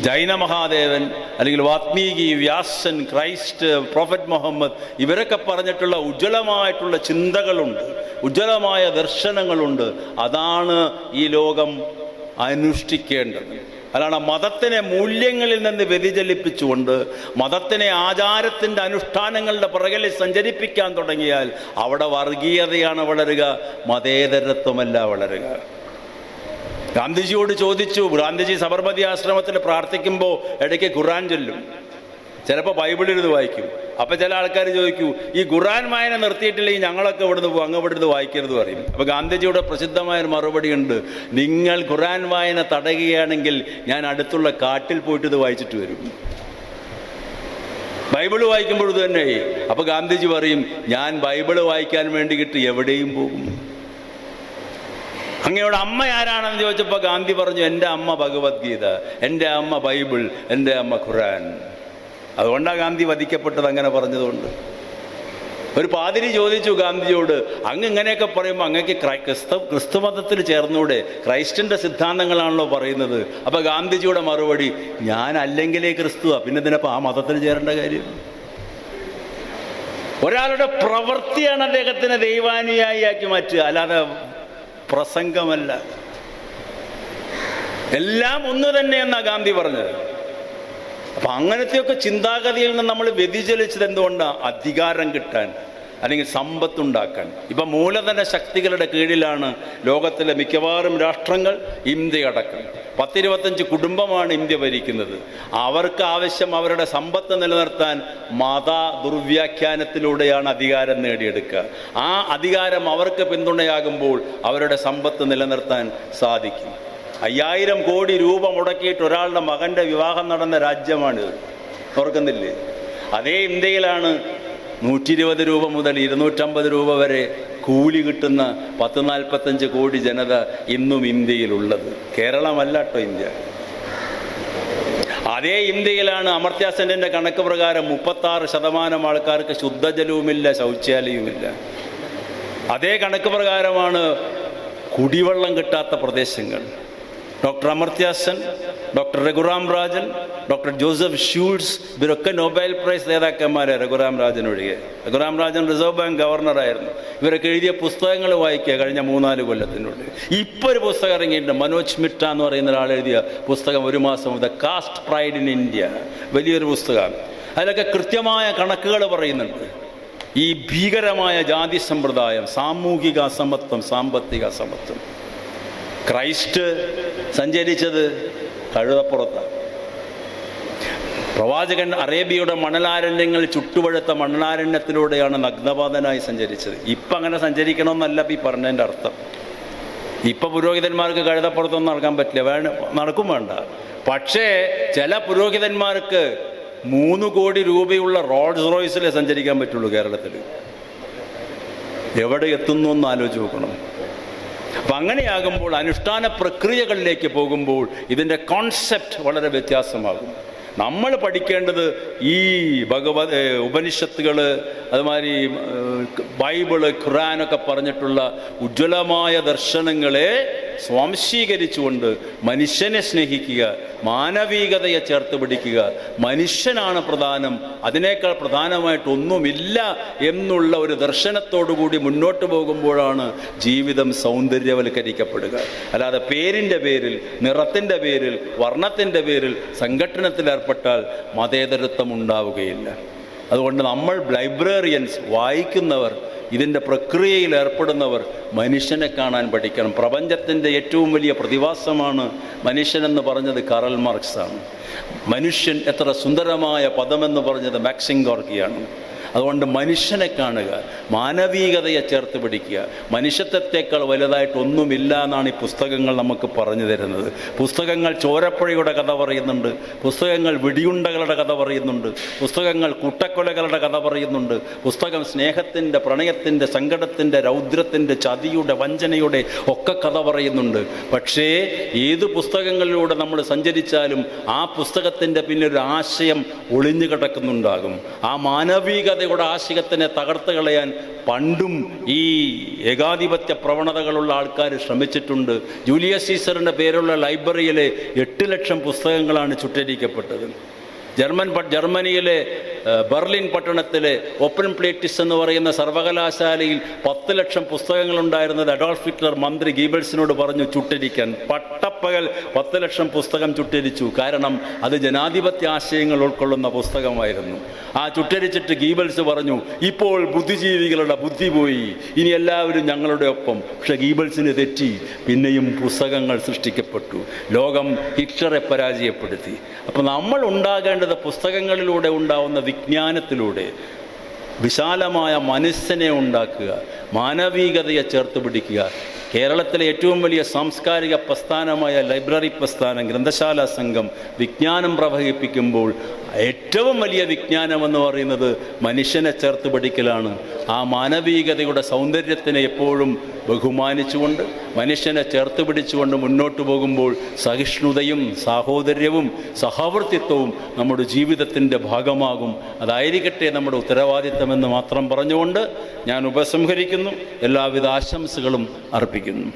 ജൈന മഹാദേവൻ അല്ലെങ്കിൽ വാത്മീകി, വ്യാസൻ, ക്രൈസ്റ്റ്, പ്രോഫറ്റ് മുഹമ്മദ്, ഇവരൊക്കെ പറഞ്ഞിട്ടുള്ള ഉജ്ജ്വലമായിട്ടുള്ള ചിന്തകളുണ്ട്, ഉജ്ജ്വലമായ ദർശനങ്ങളുണ്ട്. അതാണ് ഈ ലോകം അനുഷ്ഠിക്കേണ്ടത്. അല്ലാതെ മതത്തിനെ മൂല്യങ്ങളിൽ നിന്ന് വ്യതിചലിപ്പിച്ചുകൊണ്ട് മതത്തിനെ ആചാരത്തിൻ്റെ അനുഷ്ഠാനങ്ങളുടെ പുറകിൽ സഞ്ചരിപ്പിക്കാൻ തുടങ്ങിയാൽ അവിടെ വർഗീയതയാണ് വളരുക, മതേതരത്വമല്ല വളരുക. ഗാന്ധിജിയോട് ചോദിച്ചു, ഗാന്ധിജി സബർമതി ആശ്രമത്തിൽ പ്രാർത്ഥിക്കുമ്പോൾ ഇടയ്ക്ക് ഖുർആൻ ചൊല്ലും, ചിലപ്പോൾ ബൈബിൾ ഇരുന്ന് വായിക്കും. അപ്പം ചില ആൾക്കാർ ചോദിക്കൂ, ഈ ഖുർആൻ വായന നിർത്തിയിട്ടില്ലെങ്കിൽ ഞങ്ങളൊക്കെ ഇവിടുന്ന് പോകും, അങ്ങ് ഇവിടുന്ന് വായിക്കരുത് പറയും. അപ്പോൾ ഗാന്ധിജിയുടെ പ്രസിദ്ധമായൊരു മറുപടി ഉണ്ട്, നിങ്ങൾ ഖുർആൻ വായന തടയുകയാണെങ്കിൽ ഞാൻ അടുത്തുള്ള കാട്ടിൽ പോയിട്ട് ഇത് വായിച്ചിട്ട് വരും. ബൈബിള് വായിക്കുമ്പോൾ ഇത് തന്നെ. അപ്പോൾ ഗാന്ധിജി പറയും, ഞാൻ ബൈബിള് വായിക്കാൻ വേണ്ടിയിട്ട് എവിടെയും പോകും. അങ്ങയുടെ അമ്മ ആരാണെന്ന് ചോദിച്ചപ്പോൾ ഗാന്ധി പറഞ്ഞു, എൻ്റെ അമ്മ ഭഗവത്ഗീത, എൻ്റെ അമ്മ ബൈബിൾ, എൻ്റെ അമ്മ ഖുർആൻ. അതുകൊണ്ടാണ് ഗാന്ധി വധിക്കപ്പെട്ടത്, അങ്ങനെ പറഞ്ഞതുകൊണ്ട്. ഒരു പാതിരി ചോദിച്ചു ഗാന്ധിജിയോട്, അങ്ങ് ഇങ്ങനെയൊക്കെ പറയുമ്പോൾ അങ്ങക്ക് ക്രിസ്തു മതത്തിൽ ചേർന്നൂടെ? ക്രൈസ്റ്റിൻ്റെ സിദ്ധാന്തങ്ങളാണല്ലോ പറയുന്നത്. അപ്പോൾ ഗാന്ധിജിയുടെ മറുപടി, ഞാൻ അല്ലെങ്കിലേ ക്രിസ്തുവാ, പിന്നെ ഇതിനപ്പോൾ ആ മതത്തിൽ ചേരേണ്ട കാര്യം? ഒരാളുടെ പ്രവൃത്തിയാണ് അദ്ദേഹത്തിനെ ദൈവാനുയായി ആക്കി മാറ്റുക, അല്ലാതെ പ്രസംഗമല്ല. എല്ലാം ഒന്ന് തന്നെയെന്നാണ് ഗാന്ധി പറഞ്ഞത്. അപ്പം അങ്ങനത്തെയൊക്കെ ചിന്താഗതിയിൽ നിന്ന് നമ്മൾ വ്യതിചലിച്ചത് എന്തുകൊണ്ടാണ്? അധികാരം കിട്ടാൻ അല്ലെങ്കിൽ സമ്പത്തുണ്ടാക്കാൻ. ഇപ്പം മൂലധന ശക്തികളുടെ കീഴിലാണ് ലോകത്തിലെ മിക്കവാറും രാഷ്ട്രങ്ങൾ, ഇന്ത്യ അടക്കം. 10-25 കുടുംബമാണ് ഇന്ത്യ ഭരിക്കുന്നത്. അവർക്ക് ആവശ്യം അവരുടെ സമ്പത്ത് നിലനിർത്താൻ മത ദുർവ്യാഖ്യാനത്തിലൂടെയാണ് അധികാരം നേടിയെടുക്കുക. ആ അധികാരം അവർക്ക് പിന്തുണയാകുമ്പോൾ അവരുടെ സമ്പത്ത് നിലനിർത്താൻ സാധിക്കും. 5000 കോടി രൂപ മുടക്കിയിട്ട് ഒരാളുടെ മകൻ്റെ വിവാഹം നടന്ന രാജ്യമാണിത്, ഓർക്കുന്നില്ലേ? അതേ ഇന്ത്യയിലാണ് 120 രൂപ മുതൽ 250 രൂപ വരെ കൂലി കിട്ടുന്ന 10-45 കോടി ജനത ഇന്നും ഇന്ത്യയിലുള്ളത്. കേരളമല്ല കേട്ടോ ഇന്ത്യ. അതേ ഇന്ത്യയിലാണ് അമർത്യ സെന്നിൻ്റെ കണക്ക് പ്രകാരം 36% ആൾക്കാർക്ക് ശുദ്ധജലവുമില്ല, ശൗചാലയവുമില്ല. അതേ കണക്ക് പ്രകാരമാണ് കുടിവെള്ളം കിട്ടാത്ത പ്രദേശങ്ങൾ. Doctor Amartya Sen, doctor Raghuram Rajan, doctor Joseph Schultz, ഇവരൊക്കെ നൊബേൽ പ്രൈസ് നേതാക്കന്മാരെ, രഘുറാം രാജൻ ഒഴികെ. രഘുറാം രാജൻ റിസർവ് ബാങ്ക് ഗവർണറായിരുന്നു. ഇവരൊക്കെ എഴുതിയ പുസ്തകങ്ങൾ വായിക്കുക കഴിഞ്ഞ 3-4 കൊല്ലത്തിനുള്ളിൽ. ഇപ്പോൾ ഒരു പുസ്തകം ഇറങ്ങിയിട്ടുണ്ട്, മനോജ് മിട്ട എന്ന് പറയുന്ന ഒരാൾ എഴുതിയ പുസ്തകം, 1 മാസം, the caste pride in India. വലിയൊരു പുസ്തകമാണ്. അതിലൊക്കെ കൃത്യമായ കണക്കുകൾ പറയുന്നുണ്ട്. ഈ ഭീകരമായ ജാതി സമ്പ്രദായം, സാമൂഹിക അസമത്വം, സാമ്പത്തിക അസമത്വം. ക്രൈസ്റ്റ് സഞ്ചരിച്ചത് കഴുതപ്പുറത്താണ്. പ്രവാചകൻ അറേബ്യയുടെ മണലാരണ്യങ്ങൾ ചുട്ടുപഴുത്ത മണലാരണ്യത്തിലൂടെയാണ് നഗ്നപാതനായി സഞ്ചരിച്ചത്. ഇപ്പം അങ്ങനെ സഞ്ചരിക്കണമെന്നല്ല ഈ പറഞ്ഞതിൻ്റെ അർത്ഥം. ഇപ്പം പുരോഹിതന്മാർക്ക് കഴുതപ്പുറത്തൊന്നും നടക്കാൻ പറ്റില്ല, നടക്കും വേണ്ട. പക്ഷേ ചില പുരോഹിതന്മാർക്ക് 3 കോടി രൂപയുള്ള റോൾസ് റോയ്സിലേ സഞ്ചരിക്കാൻ പറ്റുള്ളൂ കേരളത്തിൽ. എവിടെ എത്തുന്നു എന്ന് ആലോചിച്ച് നോക്കണം. അപ്പം അങ്ങനെയാകുമ്പോൾ അനുഷ്ഠാന പ്രക്രിയകളിലേക്ക് പോകുമ്പോൾ ഇതിൻ്റെ കോൺസെപ്റ്റ് വളരെ വ്യത്യാസമാകും. നമ്മൾ പഠിക്കേണ്ടത് ഈ ഉപനിഷത്തുകൾ, അതുമാതിരി ബൈബിള്, ഖുർആനൊക്കെ പറഞ്ഞിട്ടുള്ള ഉജ്ജ്വലമായ ദർശനങ്ങളെ സ്വാംശീകരിച്ചുകൊണ്ട് മനുഷ്യനെ സ്നേഹിക്കുക, മാനവികതയെ ചേർത്ത് പിടിക്കുക. മനുഷ്യനാണ് പ്രധാനം, അതിനേക്കാൾ പ്രധാനമായിട്ടൊന്നുമില്ല എന്നുള്ള ഒരു ദർശനത്തോടുകൂടി മുന്നോട്ട് പോകുമ്പോഴാണ് ജീവിതം സൗന്ദര്യവൽക്കരിക്കപ്പെടുക. അല്ലാതെ പേരിൻ്റെ പേരിൽ, നിറത്തിൻ്റെ പേരിൽ, വർണ്ണത്തിൻ്റെ പേരിൽ സംഘടനത്തിലേർപ്പെട്ടാൽ മതേതരത്വം ഉണ്ടാവുകയില്ല. അതുകൊണ്ട് നമ്മൾ ലൈബ്രറിയൻസ്, വായിക്കുന്നവർ, ഇതിൻ്റെ പ്രക്രിയയിൽ ഏർപ്പെടുന്നവർ മനുഷ്യനെ കാണാൻ പഠിക്കണം. പ്രപഞ്ചത്തിൻ്റെ ഏറ്റവും വലിയ പ്രതിഭാസമാണ് മനുഷ്യനെന്ന് പറഞ്ഞത് കാറൽ മാർക്സാണ്. മനുഷ്യൻ എത്ര സുന്ദരമായ പദമെന്ന് പറഞ്ഞത് മാക്സിം ഗോർക്കിയാണ്. അതുകൊണ്ട് മനുഷ്യനെ കാണുക, മാനവികതയെ ചേർത്ത് പിടിക്കുക. മനുഷ്യത്വത്തേക്കാൾ വലുതായിട്ടൊന്നുമില്ല എന്നാണ് ഈ പുസ്തകങ്ങൾ നമുക്ക് പറഞ്ഞു തരുന്നത്. പുസ്തകങ്ങൾ ചോരപ്പുഴയുടെ കഥ പറയുന്നുണ്ട്, പുസ്തകങ്ങൾ വെടിയുണ്ടകളുടെ കഥ പറയുന്നുണ്ട്, പുസ്തകങ്ങൾ കൂട്ടക്കൊലകളുടെ കഥ പറയുന്നുണ്ട്, പുസ്തകം സ്നേഹത്തിൻ്റെ, പ്രണയത്തിൻ്റെ, സങ്കടത്തിൻ്റെ, രൗദ്രത്തിൻ്റെ, ചതിയുടെ, വഞ്ചനയുടെ ഒക്കെ കഥ പറയുന്നുണ്ട്. പക്ഷേ ഏത് പുസ്തകങ്ങളിലൂടെ നമ്മൾ സഞ്ചരിച്ചാലും ആ പുസ്തകത്തിൻ്റെ പിന്നൊരു ആശയം ഒളിഞ്ഞു കിടക്കുന്നുണ്ടാകും. ആ മാനവികത ആശയത്തിനെ തകർത്ത് കളയാൻ പണ്ടും ഈ ഏകാധിപത്യ പ്രവണതകളുള്ള ആൾക്കാർ ശ്രമിച്ചിട്ടുണ്ട്. ജൂലിയസ് സീസറിൻ്റെ പേരുള്ള ലൈബ്രറിയിലെ 8 ലക്ഷം പുസ്തകങ്ങളാണ് ചുട്ടരിക്കപ്പെട്ടത്. ജർമ്മനിയിലെ ബെർലിൻ പട്ടണത്തിലെ ഓപ്പൺ പ്ലേറ്റിസ് എന്ന് പറയുന്ന സർവകലാശാലയിൽ 10 ലക്ഷം പുസ്തകങ്ങളുണ്ടായിരുന്നത് അഡോൾഫ് ഹിറ്റ്ലർ മന്ത്രി ഗീബൽസിനോട് പറഞ്ഞു ചുട്ടരിക്കാൻ. പട്ടപ്പകൽ 10 ലക്ഷം പുസ്തകം ചുട്ടരിച്ചു. കാരണം അത് ജനാധിപത്യ ആശയങ്ങൾ ഉൾക്കൊള്ളുന്ന പുസ്തകമായിരുന്നു. ആ ചുട്ടരിച്ചിട്ട് ഗീബൽസ് പറഞ്ഞു, ഇപ്പോൾ ബുദ്ധിജീവികളുടെ ബുദ്ധി പോയി, ഇനി എല്ലാവരും ഞങ്ങളുടെ ഒപ്പം. പക്ഷെ ഗീബൽസിന് തെറ്റി, പിന്നെയും പുസ്തകങ്ങൾ സൃഷ്ടിക്കപ്പെട്ടു. ലോകം ഹിറ്റ്ലറെ പരാജയപ്പെടുത്തി. അപ്പം നമ്മൾ ഉണ്ടാകേണ്ടത് പുസ്തകങ്ങളിലൂടെ ഉണ്ടാവുന്ന വിജ്ഞാനത്തിലൂടെ വിശാലമായ മനസ്സിനെ ഉണ്ടാക്കുക, മാനവികതയെ ചേർത്ത് പിടിക്കുക. കേരളത്തിലെ ഏറ്റവും വലിയ സാംസ്കാരിക പ്രസ്ഥാനമായ ലൈബ്രറി പ്രസ്ഥാനം, ഗ്രന്ഥശാല സംഘം വിജ്ഞാനം പ്രവഹിപ്പിക്കുമ്പോൾ ഏറ്റവും വലിയ വിജ്ഞാനമെന്ന് പറയുന്നത് മനുഷ്യനെ ചേർത്ത് പിടിക്കലാണ്. ആ മാനവികതയുടെ സൗന്ദര്യത്തിനെ എപ്പോഴും ബഹുമാനിച്ചുകൊണ്ട്, മനുഷ്യനെ ചേർത്ത് പിടിച്ചുകൊണ്ട് മുന്നോട്ട് പോകുമ്പോൾ സഹിഷ്ണുതയും സാഹോദര്യവും സഹവർത്തിത്വവും നമ്മുടെ ജീവിതത്തിൻ്റെ ഭാഗമാകും. അതായിരിക്കട്ടെ നമ്മുടെ ഉത്തരവാദിത്തമെന്ന് മാത്രം പറഞ്ഞുകൊണ്ട് ഞാൻ ഉപസംഹരിക്കുന്നു. എല്ലാവിധ ആശംസകളും അർപ്പിക്കുന്നു.